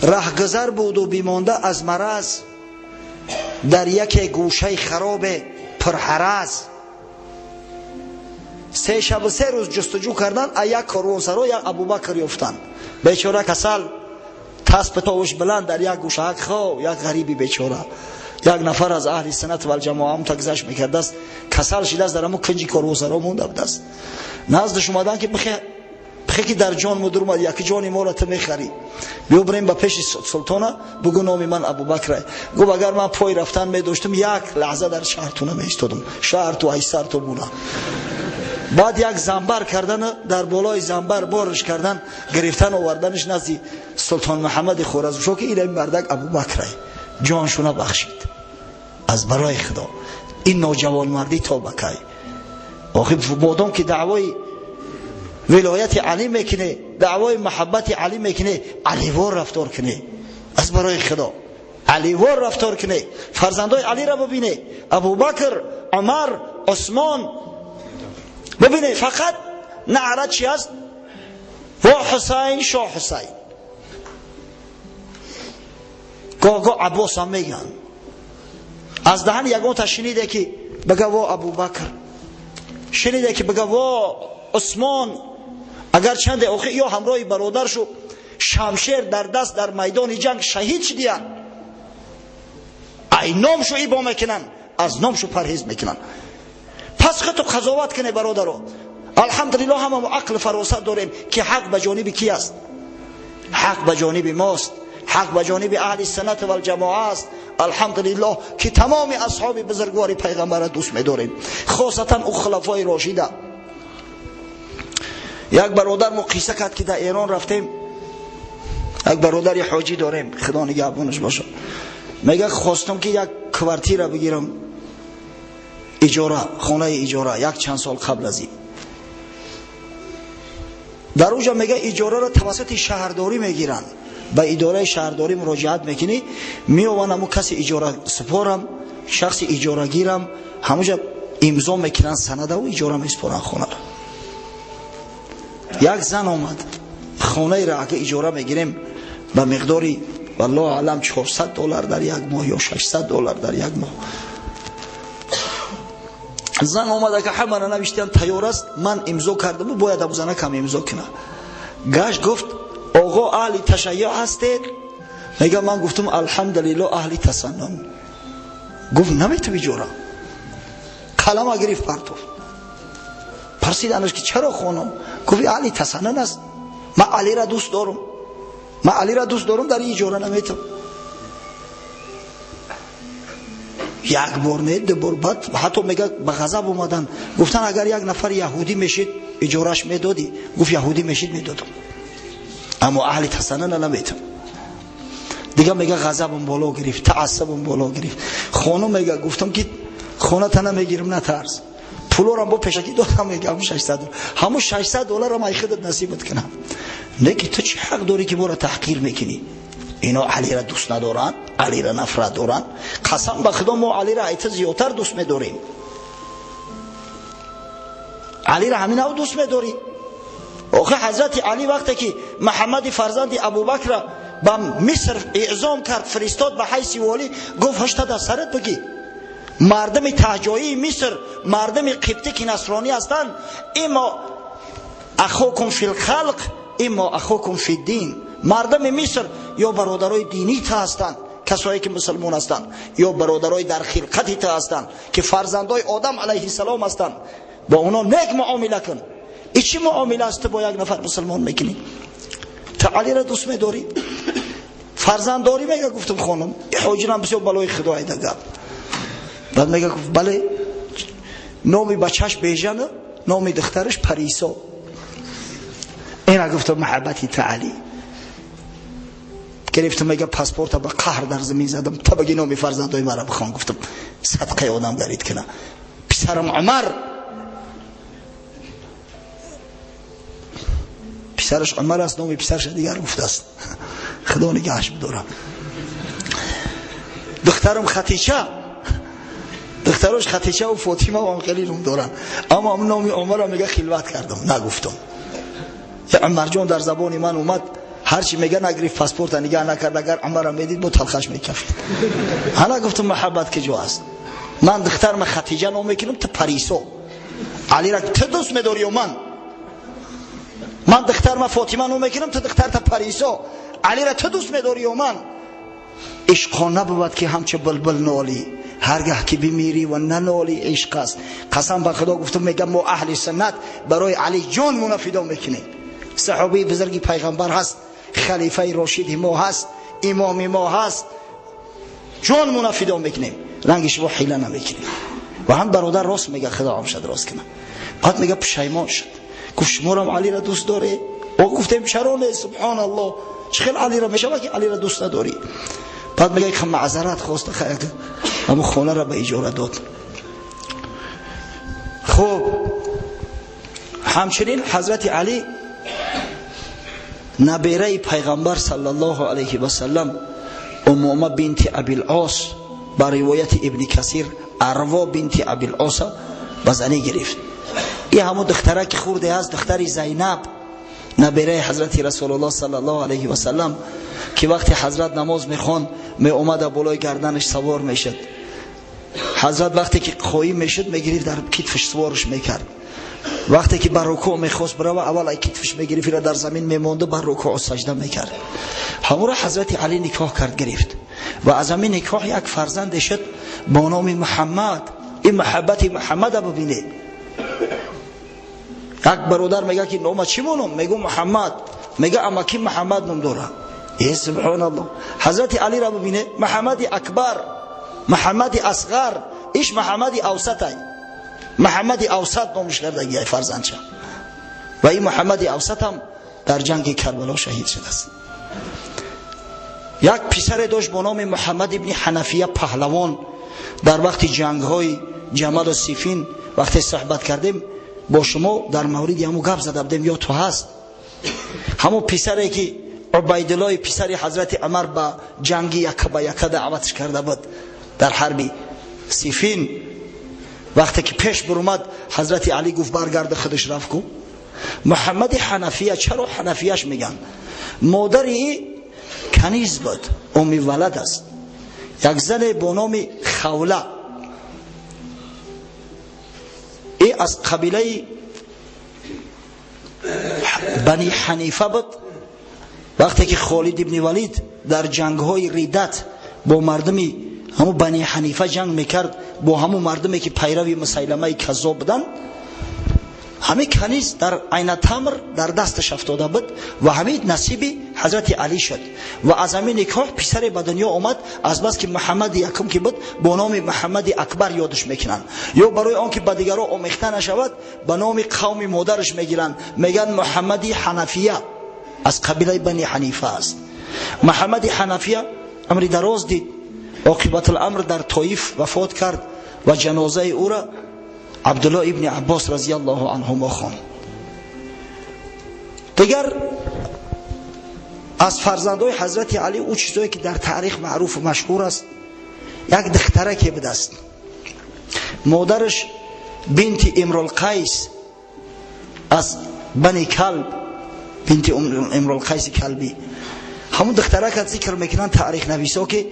رهگذر بود و بیمانده از مرض در یک گوشه خراب پرحرز. 3 شب و 3 روز جستجو کردن، یک کاروانسرا یک ابوبکر یافتند. بیچاره کسل، تسب تاوش بلند در یک گوشه خو، یک غریبی بیچاره، یک نفر از اهل سنت و الجماعه هم تگذشت میکرده است، کسل شده است، در همون کنجی کاروسرا مونده بوده است. نزدش اومدن که بخی که در جان مدر اومد، یکی جان ما را تو میخری، بیا بریم به پیش سلطانه بگو نام من ابوبکر. گفت اگر من پای رفتن میداشتم یک لحظه در شهرتون میایستادم، شهر تو ایسر تو بونه. بعد یک زنبر کردن، در بالای زنبر بارش کردن، گرفتن آوردنش نزد سلطان محمد خوارزمشاه که این مردک ابوبکر جانشون بخشید. از برای خدا این نوجوان مردی تا بکی آخه بادام که دعوای ولایت علی میکنه، دعوای محبت علی میکنه، علیوار رفتار کنه. از برای خدا علیوار رفتار کنه. فرزندای علی را ببینه، ابوبکر، عمر، عثمان ببینه. فقط نعره چی است؟ و حسین شاه حسین. گاه عباس هم میگن. از دهن یگان تا شنیده که بگه و ابوبکر، شنیده که بگه و عثمان، اگر چند اوخی یا همراه برادرشو شمشیر در دست در میدان جنگ شهید شدیان، ای نامشو ایبا میکنن، از نامشو پرهیز میکنن. پس خطو قضاوت کنه برادرو. الحمدلله همه عقل فراست داریم که حق به جانب کی است؟ حق به جانب ماست، حق به جانب اهل سنت و الجماعه است. الحمدلله که تمام اصحاب بزرگوار پیغمبر را دوست می‌داریم، خاصتا او خلفای راشده. یک برادر ما قصه کرد که در ایران رفتیم، یک برادر حاجی داریم، خدا نگهبانش باشه، میگه خواستم که یک کوارتیر بگیرم اجاره، خانه اجاره، یک چند سال قبل از این. در اونجا میگه اجاره را توسط شهرداری میگیرن، به اداره شهرداری مراجعت میکنی، میوان همون کسی اجاره سپارم، شخص اجاره گیرم، همونجا امضا میکنن سند و اجاره میسپارن خانه را. یک زن آمد خانه را که اجاره میگیریم به مقداری والله اعلم $400 در یک ماه یا $600 در یک ماه. زن آمد که همه را نوشتن تیار است، من امضا کردم و باید ابو زنه کم امضا کنه. گشت گفت آقا اهل تشیع هستید؟ میگه من گفتم الحمدلله اهل تسنن. گفت نمیتونی اجاره. کلمه گرفت پرتوف. پرسیدنش که چرا خانم؟ گفت اهل تسنن است، من علی را دوست دارم، من علی را دوست دارم، در این اجاره نمیتونم. یک بار نه دو بار، بعد حتی میگه به غضب اومدن، گفتن اگر یک نفر یهودی میشید اجارهش میدادی؟ گفت یهودی میشید میدادم، اما اهل تسنن نمیتونم. دیگه میگه غضبم بالا گرفت، تعصبم بالا گرفت. خانم میگه گفتم که خانه تا نمیگیرم نترس، پولو را با پیشکی دادم، میگه همون $600، همون $600 را من خودت نصیبت کنم. نه که تو چه حق داری که ما را تحقیر میکنی؟ اینا علی را دوست ندارن، علی را نفرت دارن. قسم به خدا ما علی را ایت زیادتر دوست میداریم، علی را همین او دوست میداریم. آخه حضرت علی وقتی که محمد فرزند ابوبکر را به مصر اعزام کرد، فرستاد به حیث والی، گفت هشت در سرت بگی مردم تهجایی مصر، مردم قبطی که نصرانی هستند، اما اخوکم فی الخلق اما اخوکم فی الدین. مردم مصر یا برادرای دینی تا هستند، کسایی که مسلمان هستند، یا برادرای در خلقتی تا هستند که فرزندای آدم علیه السلام هستند، با اونا نیک معامله کن. این چی معامله است با یک نفر مسلمان میکنی؟ تا علی را دوست میداری؟ فرزند داری؟ میگه گفتم خانم حاجرم بسیار بلای خدای دگر. بعد میگه بله، نامی بچهش بیژنه، نامی دخترش پریسا. اینا گفتم محبتی تا علی. گرفتم میگه پاسپورت با قهر در زمین زدم تا بگی نامی فرزندای مرا بخوان. گفتم صدقه آدم گرید کنه. پسرم عمر، پسرش عمر است، نامی پسرش دیگر گفته است، خدا نگهش بدارم. دخترم خدیجه، دخترش خدیجه و فاطمه و خلیلم دارن، اما هم نامی عمر میگه خلوت کردم نگفتم. یا عمر جان در زبان من اومد، هرچی میگه نگرفت پاسپورت نگاه نکرد، اگر عمرم میدید با تلخش میکفید. حالا گفتم محبت که جو است. من دخترم خدیجه نام میکنم تا پریسا. علی را تو دوست میداری و من دخترم فاطمه نام میکنم تا دختر تا پریسا. علی را تو دوست میداری و من عشقانه بود که همچه بلبل نالی، هرگاه که بمیری و ننالی عشق است. قسم به خدا گفتم میگم ما اهل سنت برای علی جانمون فدا میکنیم. صحابی بزرگی پیغمبر هست، خلیفه راشد ما هست، امام ما هست، جانمون فدا میکنیم، رنگش با حیله نمیکنیم. و هم برادر راست میگه، خدا هم شد راست کنه. بعد میگه پشیمان شد، گفت شما هم علی را دوست داره؟ و گفتم چرا نه، سبحان الله چخیل علی را میشه که علی را دوست نداری؟ بعد میگه که معذرت خواست، خیلی اما خونه را به اجاره داد. خب همچنین حضرت علی نبیره پیغمبر صلی الله علیه و سلم امامه بنت ابی العاص با روایت ابن کثیر اروا بنت ابی العاص بزنی گرفت. این همون دختره که خورده است، دختر زینب نبیره حضرت رسول الله صلی الله علیه و سلم که وقتی حضرت نماز میخوان می اومد بالای گردنش سوار میشد. حضرت وقتی که خواهی میشد میگرفت در کتفش سوارش میکرد. وقتی که بر رکوع میخواست بره اول ای کتفش میگرفت در زمین میمونده، بر رکوع و سجده میکرد. همون را حضرت علی نکاح کرد گرفت و از همین نکاح یک فرزند شد با نام محمد. این محبت محمد ببینه. یک برادر میگه که نام چی مونم؟ میگه محمد. میگه اما کی محمد نام داره؟ ای سبحان الله. حضرت علی را ببینه، محمد اکبر، محمد اصغر، ایش محمد اوسط ای. محمد اوسط نامش کردگی فرزندش. و این محمد اوسط هم در جنگ کربلا شهید شده است. یک پسر داشت با نام محمد ابن حنفیه پهلوان. در وقت جنگ های جمل و صفین وقتی صحبت کردیم با شما در مورد همو گپ زده بودیم، یا تو هست همو پسری که عبیدالله پسر حضرت عمر با جنگ یک به یک دعوتش کرده بود در حرب صفین. وقتی که پیش برآمد حضرت علی گفت برگرد خودش رفت کو. محمد حنفیه، چرا حنفیهش میگن؟ مادری کنیز بود، ام ولد است. یک زن با نام خوله، ای از قبیله بنی حنیفه بود. وقتی که خالد ابن ولید در جنگ های ریدت با مردمی همو بنی حنیفه جنگ میکرد، با همو مردمی که پیروی مسیلمه کذاب بودن، همه کنیز در عین تمر در دستش افتاده بود و همه نصیب حضرت علی شد. و از همین نکاح پسر به دنیا آمد. از بس که محمد یکم که بود با نام محمد اکبر یادش میکنن، یا برای آن که به دیگرها آمیخته نشود به نام قوم مادرش میگیرن، میگن محمد حنفیه، از قبیله بنی حنیفه است. محمد حنفیه امر دراز دید، عاقبت الامر در طایف وفات کرد و جنازه او را عبدالله ابن عباس رضی الله عنهما خواند. دیگر از فرزندای حضرت علی او چیزایی که در تاریخ معروف و مشهور است، یک دختره که بود است، مادرش بنت امرالقیس از بنی کلب، بنت امرالقیس کلبی. همون دختره که ذکر میکنن تاریخ نویسا که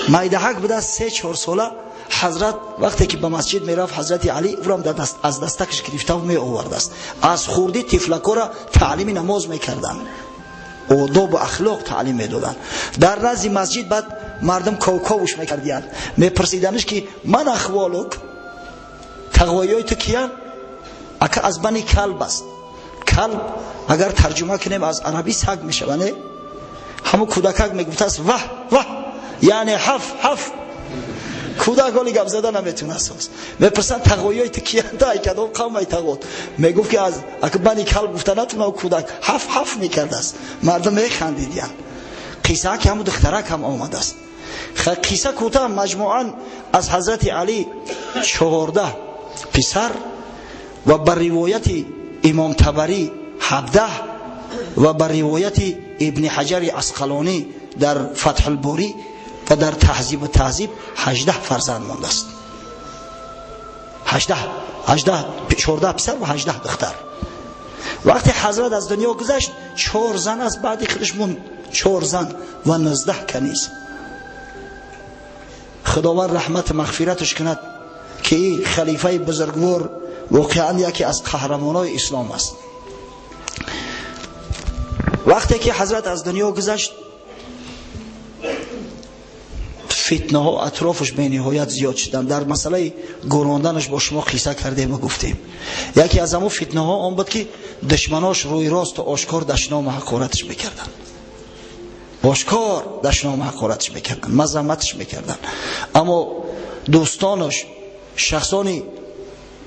مایدهک بود است، 3-4 ساله. حضرت وقتی که به مسجد میرفت حضرت علی او را از دستکش گرفته و می آورد است. از خوردی طفلکا را تعلیم نماز میکردن، آداب و اخلاق تعلیم میدادن. در نزد مسجد بعد مردم کوکاوش میکردن، میپرسیدنش که من اخوالک، تقویای تو کیان؟ اکا از بنی کلب است. کلب اگر ترجمه کنیم از عربی سگ میشه، نه؟ همون کودکک میگفت است واه واه، یعنی حف کودکانی گپ زدن نمیتونه اساس. میپرسن تقویای تو کیان؟ تا کدام قوم ای تقوا؟ میگفت که از اگه بنی کلب گفتن نتونه کودک حف میکرد است. مردم میخندیدن. قصه که همون دخترک هم آمده است. قصه کوتاه مجموعاً از حضرت علی 14 پسر و بر روایت امام طبری 17 و بر روایت ابن حجر عسقلانی در فتح الباری و در تهذیب و تهذیب 18 فرزند مانده است. 14 پسر و 18 دختر. وقتی حضرت از دنیا گذشت 4 زن از بعد خودش موند، 4 زن و 19 کنیز. خداوند رحمت مغفرتش کند که این خلیفه بزرگوار واقعا یکی از قهرمانای اسلام است. وقتی که حضرت از دنیا گذشت فتنه ها اطرافش به نهایت زیاد شدن. در مسئله گراندنش با شما قصه کردیم و گفتیم یکی از همون فتنه ها آن بود که دشمناش روی راست و آشکار دشنام حقارتش میکردن، آشکار دشنام حقارتش میکردن، مذمتش میکردن. اما دوستانش، شخصانی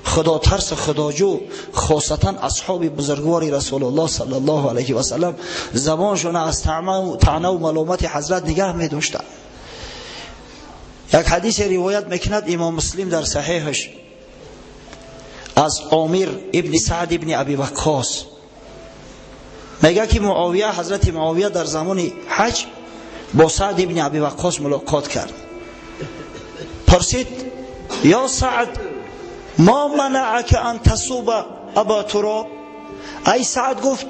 خدا ترس خداجو، خاصتا اصحاب بزرگوار رسول الله صلی الله علیه و سلم، زبانشون از طعنه و ملامت حضرت نگه می داشتن. یک حدیث روایت میکند امام مسلم در صحیحش از عامر ابن سعد ابن ابی وقاص، میگه که حضرت معاویه در زمان حج با سعد ابن ابی وقاص ملاقات کرد. پرسید یا سعد ما منعک ان تصوب ابا تراب؟ ای سعد گفت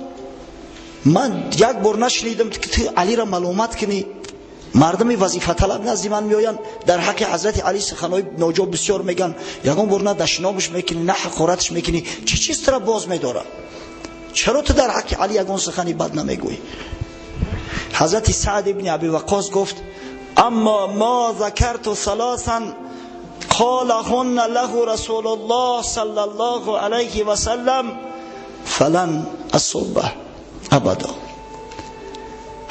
من یک بار نشنیدم که تو علی را ملامت کنی. مردم وظیفه طلب نزد من میآیند در حق حضرت علی سخنهای ناجا بسیار میگن، یگان بار نه دشنامش میکنی نه حقارتش میکنی، چه چیز تو را باز میداره؟ چرا تو در حق علی یگان سخنی بد نمیگویی؟ حضرت سعد ابن ابی وقاص گفت اما ما ذکرت ثلاثا قالهن له رسول الله صلی الله علیه و سلم فلن اصبه ابدا.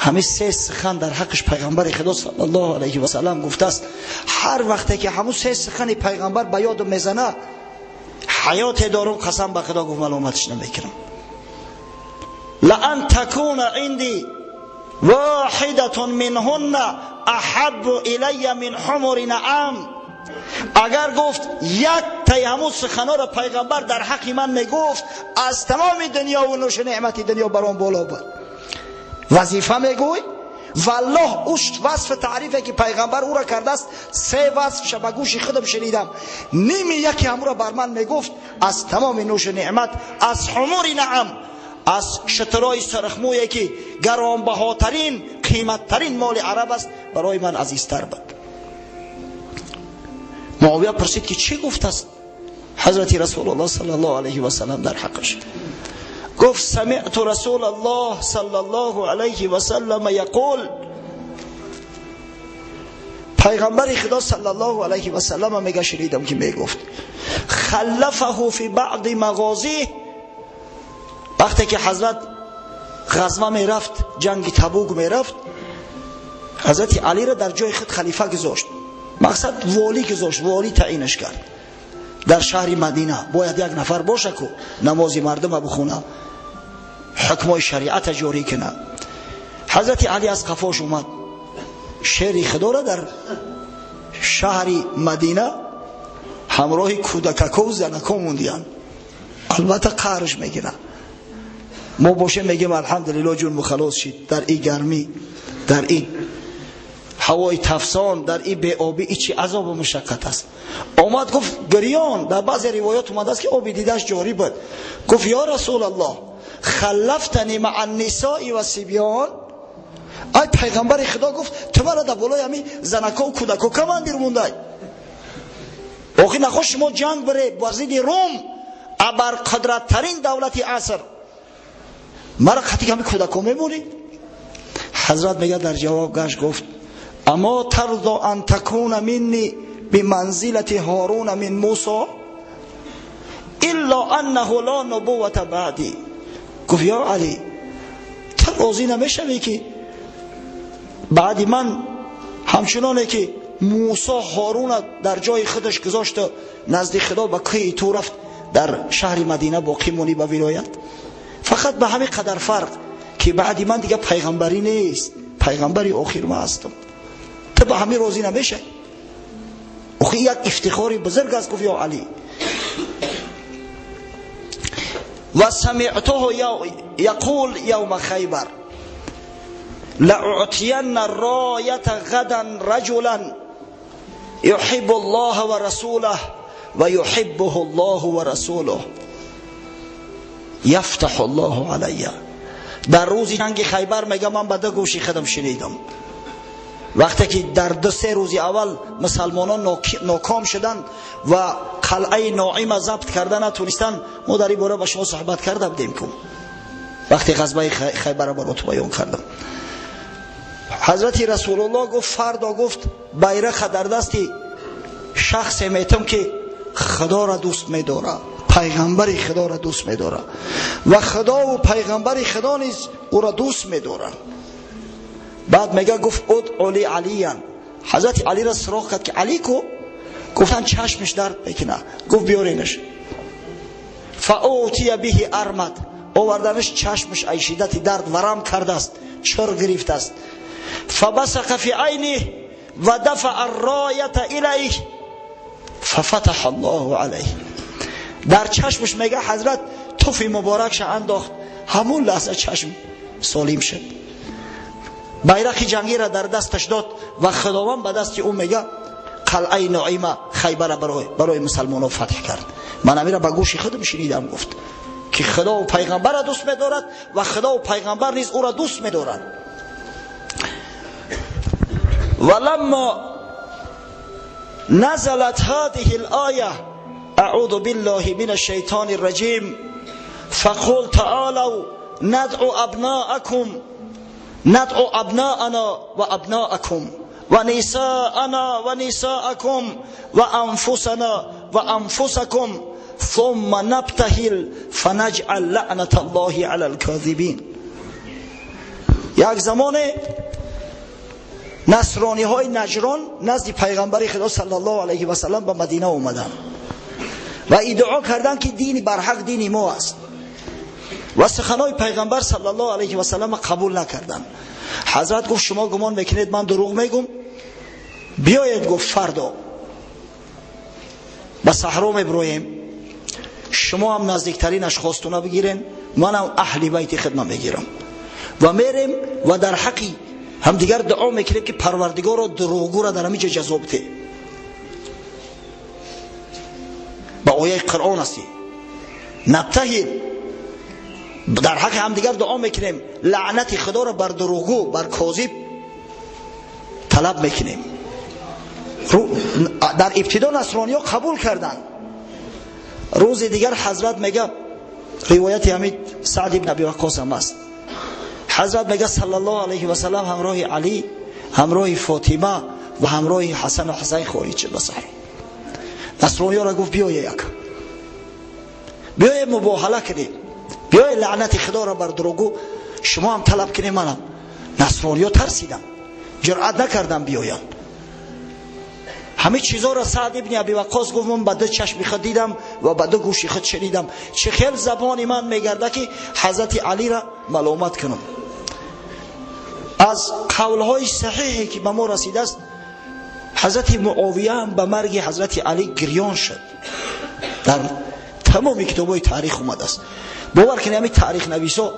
همه سه سخن در حقش پیغمبر خدا صلی الله علیه و سلم گفته است. هر وقتی که همون سه سخن پیغمبر به یاد میزنه حیات دارم، قسم به خدا گفت ملامتش نمیکنم. لان تکون عندي واحدة منهن احب الی من حمر نعم. اگر گفت یک تای همون سخنا را پیغمبر در حق من میگفت، از تمام دنیا و نوش نعمت دنیا برام بالا بود. وظیفه میگوی والله اوش وصف تعریفی که پیغمبر او را کرده است، سه وصفش به گوش خودم شنیدم، نیمی یکی همون را بر من میگفت از تمام نوش نعمت، از حمر نعم، از شترای سرخمویی که گرانبهاترین قیمتترین مال عرب است، برای من عزیزتر بود. معاویه پرسید که چی گفت است حضرت رسول الله صلی الله علیه و سلم در حقش؟ گفت سمعت رسول الله صلی الله علیه و سلم یقول، پیغمبر خدا صلی الله علیه و سلم میگه شنیدم که میگفت خلفه فی بعض مغازیه، وقتی که حضرت غزوه میرفت، جنگ تبوک میرفت، حضرت علی را در جای خود خلیفه گذاشت، مقصد والی گذاشت، والی تعیینش کرد. در شهر مدینه باید یک نفر باشه که نمازی مردم بخونه، حکمای شریعت جاری کنه. حضرت علی از قفاش اومد، شیر خدا را در شهر مدینه همراه کودککا و زنکا موندیان. البته قهرش میگیرن، ما باشه میگیم الحمدلله جون خلاص شد. در این گرمی، در این هوای تفسان، در این بی آبی، ای چی عذاب و مشقت است. آمد گفت گریان، در بعضی روایات اومده است که آبی دیدش جاری بود. گفت یا رسول الله خلفتنی مع النساء و صبیان. ای پیغمبر خدا گفت تو مرا در بالای همین زنکا و کودکا کماندیر مونده. آخی نخوش شما جنگ بره با ضد روم، ابر قدرت ترین دولت عصر، مرا خطی همین کودکا میمونی؟ حضرت میگه در جواب گشت گفت اما ترضا ان تکون منی بمنزلت هارون من موسی الا انه لا نبوت بعدی. گفت یا علی تو راضی نمیشوی که بعد من همچنانه که موسی هارون در جای خودش گذاشت نزد خدا به کوه تو رفت، در شهر مدینه باقی مونی به ولایت؟ فقط به همین قدر فرق که بعد من دیگه پیغمبری نیست، پیغمبری آخر ما هستم. تو به همین راضی نمیشه؟ اخی یک افتخاری بزرگ است. گفت یا علی و سمعته یقول یوم خیبر لأعطین الرایت غدا رجلا یحب الله و رسوله و یحبه الله و رسوله یفتح الله علیه. در روز جنگ خیبر میگم من به دو گوشی خودم شنیدم، وقتی که در 2-3 روز اول مسلمانان ناکام شدند و قلعه ناعیم ضبط کردن نتونستن، ما در این باره با شما صحبت کرده بودیم که وقتی غزوه خیبر برات بیان کردم، حضرت رسول الله گفت فردا گفت байрақ در دستی شخص میتم که خدا را دوست می‌داره، پیغمبر خدا را دوست می‌داره و خدا و پیغمبر خدا نیز او را دوست می‌دارن. بعد میگه گفت ادعوا لعلیان، حضرت علی را سراغ کرد که علی کو؟ گفتن چشمش درد میکنه. گفت بیارینش. فاوتی به ارمد، آوردنش چشمش ای شدت درد ورم کرده است، چر گرفته است. فبصق فی عینه و دفع الرایت الیه ففتح الله علیه. در چشمش میگه حضرت توفی مبارکش انداخت، همون لحظه چشم سالم شد. بیرق جنگی را در دستش داد و خداوند به دست او میگه قلعه نعیمه خیبر برای مسلمانان فتح کرد. من امیره به گوش خودم شنیدم گفت که خدا و پیغمبر را دوست می‌دارد و خدا و پیغمبر نیز او را دوست می‌دارند. ولما نزلت هذه الآیه اعوذ بالله من الشیطان الرجیم فقل تعالوا ندعو ابناءنا و ابناءکم و نساءنا و نساءکم و انفسنا و انفسکم ثم نبتهل فنجعل لعنت الله علی الكاذبین. یک زمان نصرانی های نجران نزد پیغمبر خدا صلی الله علیه و سلم به مدینه اومدن و ادعا کردن که دین برحق دین ما است و سخنهای پیغمبر صلی الله علیه و سلم قبول نکردن. حضرت گفت شما گمان میکنید من دروغ میگم؟ بیایید گفت فردا به صحرا میبرویم، شما هم نزدیکترین اشخاصتون بگیرین، منم اهل بیت خدمت میگیرم و میریم و در حقی هم دیگر دعا میکنیم که پروردگار دروغگو را در همینجا جزا بده. با آیه قرآن هستی نبتهل، در حق هم دیگر دعا میکنیم لعنت خدا را بر دروغگو بر کاذب طلب میکنیم. در ابتدا نصرانی ها قبول کردن. روز دیگر حضرت میگه، روایت همین سعد ابن ابی وقاص هم است، حضرت میگه صلی الله علیه و سلم همراه علی، همراه فاطمه و همراه حسن و حسین خارج شد به صحرا. نصرانی ها را گفت بیایید مباهله کنیم، بیایید لعنت خدا را بر دروغگو شما هم طلب کنیم. منم نصرانی ها ترسیدم، جرأت نکردم بیایم. همه چیزا را سعد ابن ابی وقاص گفت من با دو چشم خود دیدم و با دو گوش خود شنیدم، چه خیلی زبان من میگرده که حضرت علی را ملامت کنم. از قولهای صحیحی که به ما رسیده است، حضرت معاویه هم به مرگ حضرت علی گریان شد. در تمام کتابای تاریخ اومده است. باور کنید همین تاریخ نویسا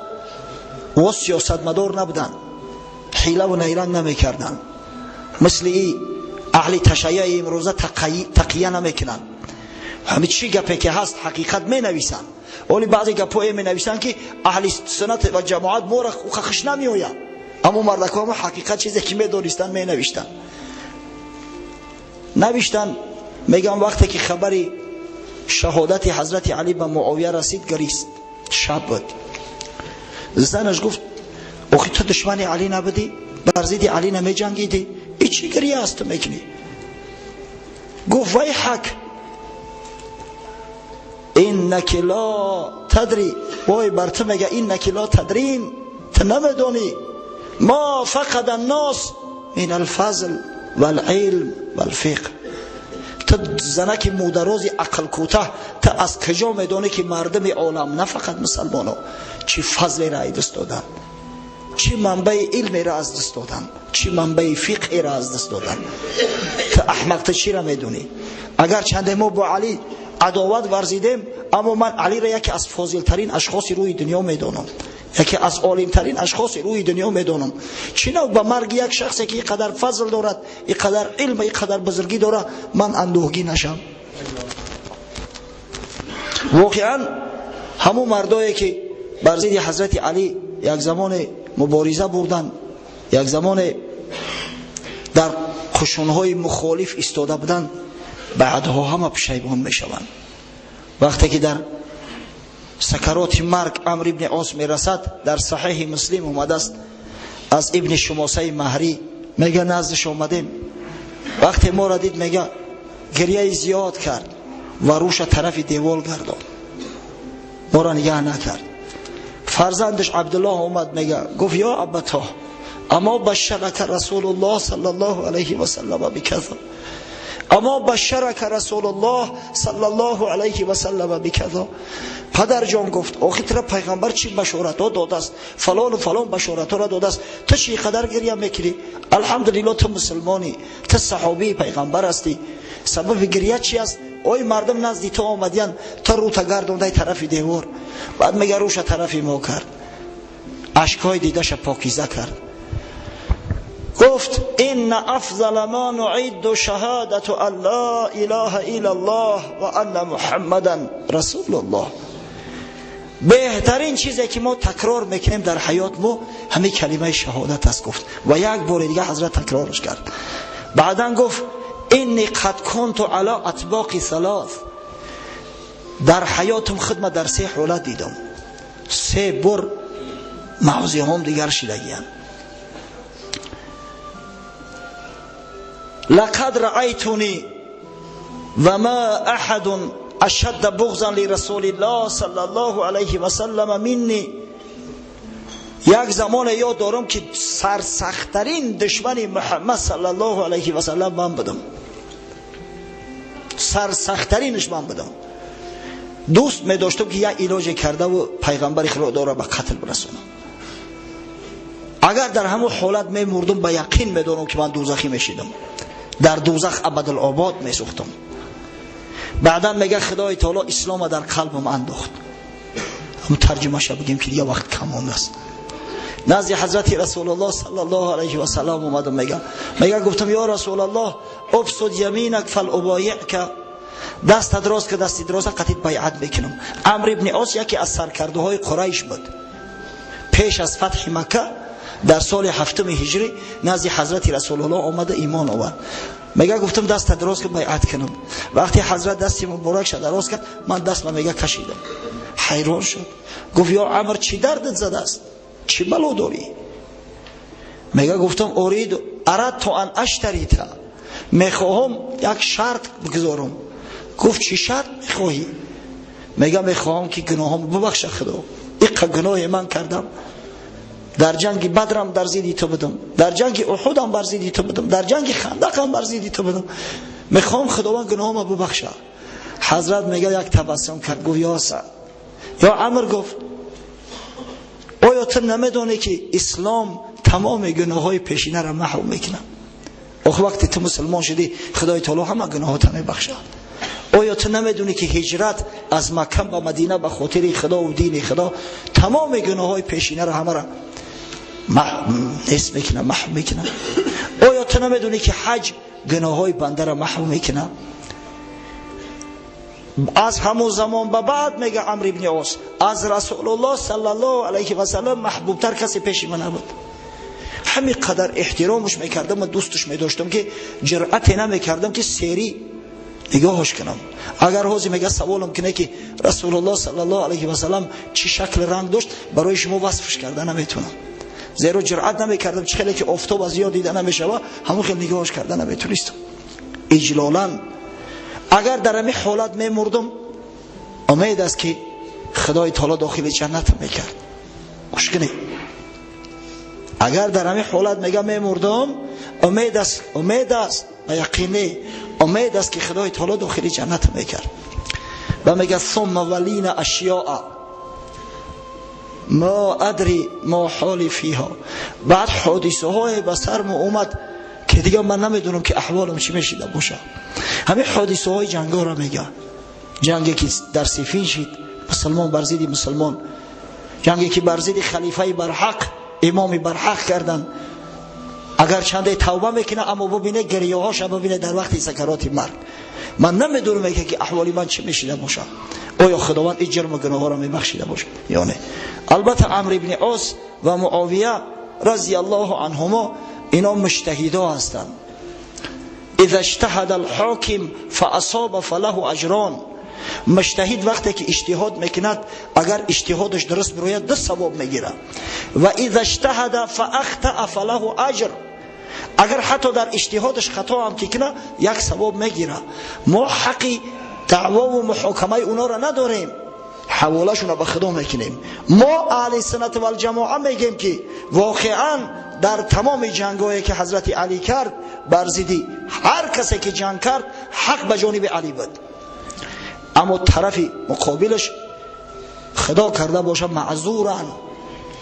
و سیاستمدار نبودن، حیله و نیرنگ نمیکردن، مثل این اهل تشیع امروزه تقیه نمیکنن. همه چی گپی که هست حقیقت می نویسن، ولی بعضی گپای می نویسن که اهل سنت و جماعت ما را خوش نمی آید، اما مردکان ما حقیقت چیزی که می دانستن می نوشتن. میگم وقتی که خبری شهادت حضرت علی به معاویه رسید گریست. شب بود. زنش گفت آخه تو دشمن علی نبودی؟ بر ضد علی نمی جنگیدی؟ ای چی گریه است میکنی؟ گفت وای حق اینک لا تدری، وای بر تو میگه اینک لا تدرین، تو نمیدونی ما فقد الناس من الفضل والعلم والفقه. تو زنک مودروز عقل کوته، تو از کجا میدونی که مردم عالم نه فقط مسلمان ها چی فضل را دست دادن، چی منبع علم را از دست دادن، چی منبع فقه را از دست دادن؟ تو احمق تو چی را میدونی؟ اگر چند ما با علی عداوت ورزیدیم، اما من علی را یکی از فاضل ترین اشخاص روی دنیا میدونم، یکی از عالم ترین اشخاص روی دنیا میدونم. چنو با مرگ یک شخصی که اینقدر فضل دارد، اینقدر علم، اینقدر بزرگی دارد، من اندوهگی نشم؟ واقعا همون مردایی که بر ضد حضرت علی یک زمان مبارزه بردن، یک زمان در قشونهای مخالف ایستاده بودن، بعدها همه پشیمان میشوند. وقتی که در سکرات مرگ عمرو ابن عاص میرسد، در صحیح مسلم اومده است از ابن شماسه مهری، میگه نزدش اومدیم وقتی ما را دید میگه گریه زیاد کرد و روش طرف دیوال گردان، ما را نگه نکرد. فرزندش عبدالله اومد میگه، گفت یا ابتا اما بشرک رسول الله صلی الله علیه و سلم بکذا، اما بشرک رسول الله صلی الله علیه و سلم بکذا. پدر جان گفت آخه ترا پیغمبر چی بشارت ها داده است، فلان و فلان بشارت ها را داده است، تو چی قدر گریه میکنی؟ الحمدلله تو مسلمانی، تو صحابی پیغمبر هستی، سبب گریه چی است؟ اوی مردم نزدی تو آمدین، تو رو تا گردونده طرف دیوار. بعد میگه روش طرف ما کرد، اشکای دیدش پاکیزه کرد. گفت این افضل ما نعید شهادت ان لا اله الا الله و ان محمدا رسول الله. بهترین چیزی که ما تکرار میکنیم در حیات ما همین کلمه شهادت است. گفت و یک بار دیگه حضرت تکرارش کرد. بعدن گفت اینی قد کنت علی اطباق ثلاث، در حیاتم خدمت در 3 حالت دیدم، 3 بار معوضی هم دیگر شدگیم. لقد رأيتني وما أحد أشد بغضا لرسول الله صلى الله عليه وسلم مني. یک زمان یاد دارم که سرسختترین دشمن محمد صلی الله علیه و سلم من بودم، سرسختترینش من بودم. دوست می داشتم که یک علاج کرده و پیغمبر خدا را به قتل برسونم. اگر در همون حالت می مردم به یقین می دانم که من دوزخی می شدم، در دوزخ ابدالآباد می سوختم. بعدا میگه خدای تعالی اسلام در قلبم انداخت. هم ترجمه شو بگیم که دیگه وقت کم مونده است. نزد حضرت رسول الله صلی الله علیه و سلم اومدم، میگه گفتم یا رسول الله ابسط یمینک فلابایعک، دست دراز که دست دراز قطعی بیعت بکنم. عمرو ابن عاص یکی از سرکرده های قریش بود. پیش از فتح مکه در سال 7 هجری نزد حضرت رسول الله آمده ایمان آورد. میگه گفتم دست دراز که بیعت کنم. وقتی حضرت دستی مبارک شد دراز کرد، من دست میگه کشیدم. حیران شد، گفت یا عمر چی دردت زده است، چی بلا داری؟ میگه گفتم اردت ان اشتریتا، میخواهم یک شرط بگذارم. گفت چی شرط میخواهی؟ میگه میخواهم که گناهام ببخشه خدا، این گناه من کردم، در جنگ بدرم در زیدی تو بدم، در جنگ احدم بر زیدی تو بدم، در جنگ خندقم بر زیدی تو بدم، میخوام خداوند گناهام ببخشه. حضرت میگه یک تبسم کرد، گفت یا سعد، یا عمر، گفت آیا تو نمیدونی که اسلام تمام گناههای پیشینه را محو میکنه؟ آخه وقتی تو مسلمان شدی خدای تعالی همه گناهات میبخشه. آیا تو نمیدونی که هجرت از مکه به مدینه به خاطر خدا و دین خدا تمام گناههای پیشینه را همه را نیست میکنه، محو میکنه؟ آیا تو نمیدونی که حج گناههای بنده را محو میکنه؟ از همون زمان به بعد میگه عمرو ابن عاص از رسول الله صلی الله علیه و سلم محبوب تر کسی پیش من نبود. همین قدر احترامش میکردم و دوستش میداشتم که جرأت نمیکردم که سری نگاهش کنم. اگر حوزی میگه سوالم کنه که رسول الله صلی الله علیه و سلم چی شکل رنگ داشت، برای شما وصفش کرده نمیتونم، زیرا جرأت نمیکردم. چه خیلی که آفتاب از یاد دیده نمیشه همون خیلی نگاهش کرده نمیتونستم. اجلالا اگر در همین حالت میمردم امید است که خدای تعالی داخل جنت میکرد. مشکلی اگر در همین حالت میمردم امید است و یقینی امید است که خدای تعالی داخل جنت میکرد. و میگه ثم ولین اشیاء ما ادری ما حالی فیها، بعد حادثه های به سرم اومد که دیگه من نمیدونم که احوالم چی میشیده باشه. همین حادثه های جنگ ها را میگه، جنگی که در صفین شد مسلمان بر ضد مسلمان، جنگی که بر ضد خلیفه برحق امام برحق کردن. اگر چنده توبه میکنه اما ببینه گریه هاش ببینه در وقت سکرات مرگ. من نمیدونم که احوالی من چی میشیده باشه، آیا خداوند این جرم و گناه ها را میبخشیده باشه یا نه. البته عمرو ابن عاص و معاویه رضی الله عنهما اینا مجتهدا هستند. اذا اجتهد الحاکم فاصاب فله اجران. مجتهد وقتی که اجتهاد میکند اگر اجتهادش درست بروید 2 ثواب میگیره. و اذا اجتهد فاخطأ فله اجر. اگر حتی در اجتهادش خطا هم کنه یک ثواب میگیره. ما حقی دعوا و محاکمه اونا را نداریم، حوالهشون را به خدا میکنیم. ما اهل سنت و الجماعه میگیم که واقعا در تمام جنگایی که حضرت علی کرد بر ضد هر کسی که جنگ کرد حق به جانب علی بود، اما طرف مقابلش خدا کرده باشه معذورن،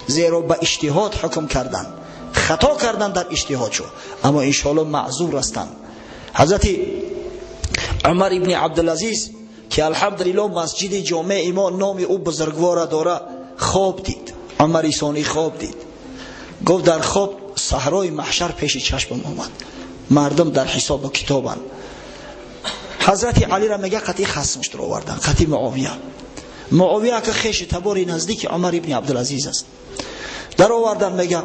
زیرا به اجتهاد حکم کردن، خطا کردن در اجتهادشو، اما انشاءالله معذور هستند. حضرت عمر ابن عبدالعزیز که الحمدلله مسجد جامع ما نام او بزرگوار داره خواب دید. عمر ثانی خواب دید، گفت در خواب صحرای محشر پیش چشمم آمد، مردم در حساب و کتابن. حضرت علی را میگه قطعی خصمش در آوردن، قطعی معاویه که خیش تباری نزدیک عمر ابن عبدالعزیز است، در آوردن. میگه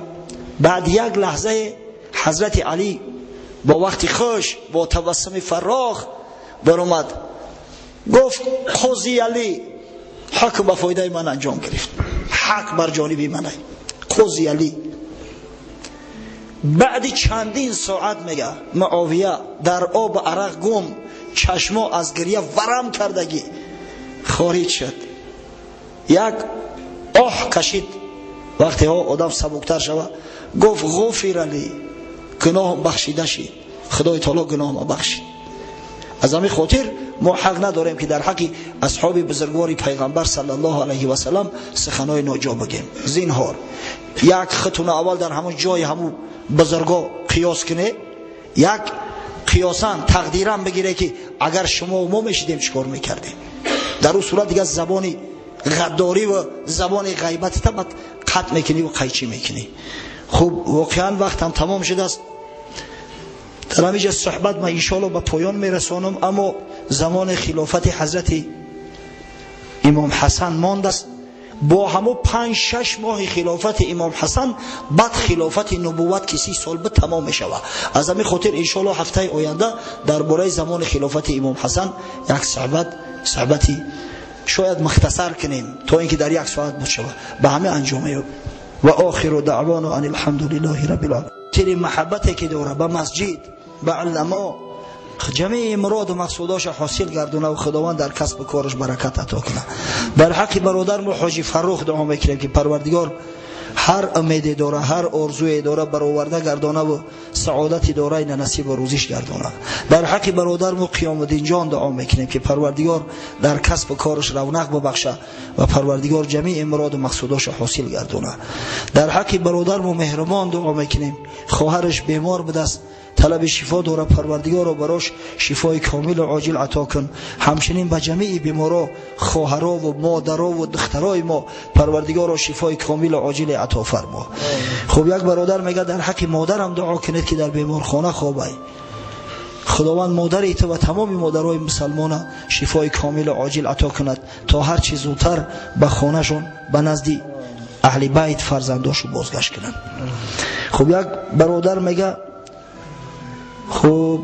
بعد یک لحظه حضرت علی با وقتی خوش با تبسم فراخ در اومد، گفت قاضی علی حق به فایده من انجام گرفت، حق بر جانب منه قاضی علی. بعد چندین ساعت میگه معاویه در آب عرق گم، چشما از گریه ورم کردگی خارج شد، یک آه کشید. وقتی ها آدم سبکتر شود گفت غفر لی، گناه بخشیده شد، خدای تعالی گناه ما بخشید. از همین خاطر ما حق نداریم که در حق اصحاب بزرگوار پیغمبر صلی الله علیه و سلم سخنای ناجا بگیم. زینهار یک خطونه اول در همون جای همون بزرگا قیاس کنه، یک قیاسا تقدیرا بگیره که اگر شما و ما میشیدیم چیکار میکردیم. در اون صورت دیگه زبانی غداری و زبان غیبت تا قطع میکنی و قیچی میکنی. خب واقعا وقت هم تمام شده است، در همینجا صحبت من انشاءالله به پایان میرسانم. اما زمان خلافت حضرت امام حسن ماند است، با همو 5-6 ماه خلافت امام حسن بعد خلافت نبوت که 30 سال به تمام میشود. از همین خاطر انشاءالله هفته آینده درباره زمان خلافت امام حسن یک صحبتی شاید مختصر کنیم تا اینکه در 1 ساعت بشود به همه انجامه. و آخر دعوانا ان الحمد لله رب العالمین. تیری محبتی که داره به مسجد، به علما، جمعی مراد و مقصوداش حاصل گردونه و خداوند در کسب و کارش برکت عطا کنه. در حق برادر ما حاجی فروخ دعا میکنیم که پروردگار هر امیدی داره، هر آرزویی داره برآورده گردانه و سعادتی داره این نصیب و روزیش گردانه. در حق برادر ما قیام الدین جان دعا میکنیم که پروردگار در کسب و کارش رونق ببخشه و پروردگار جمیع مراد و مقصوداش حاصل گردانه. در حق برادر ما مهربان دعا میکنیم، خواهرش بیمار بوده است، طلب شفا داره، پروردگار رو براش شفای کامل و عاجل عطا کن. همچنین به جمیع بیمارا، خواهرها و مادرها و دخترای ما پروردگار رو شفای کامل و عاجل عطا فرما. خب یک برادر میگه در حق مادرم دعا کنید که در بیمارخانه خوابه، خداوند مادر تو و تمام مادرای مسلمان شفای کامل و عاجل عطا کند تا هر چیز زودتر به خانهشون به نزد اهل بیت فرزنداشو بازگشت کنند. خب یک برادر میگه خب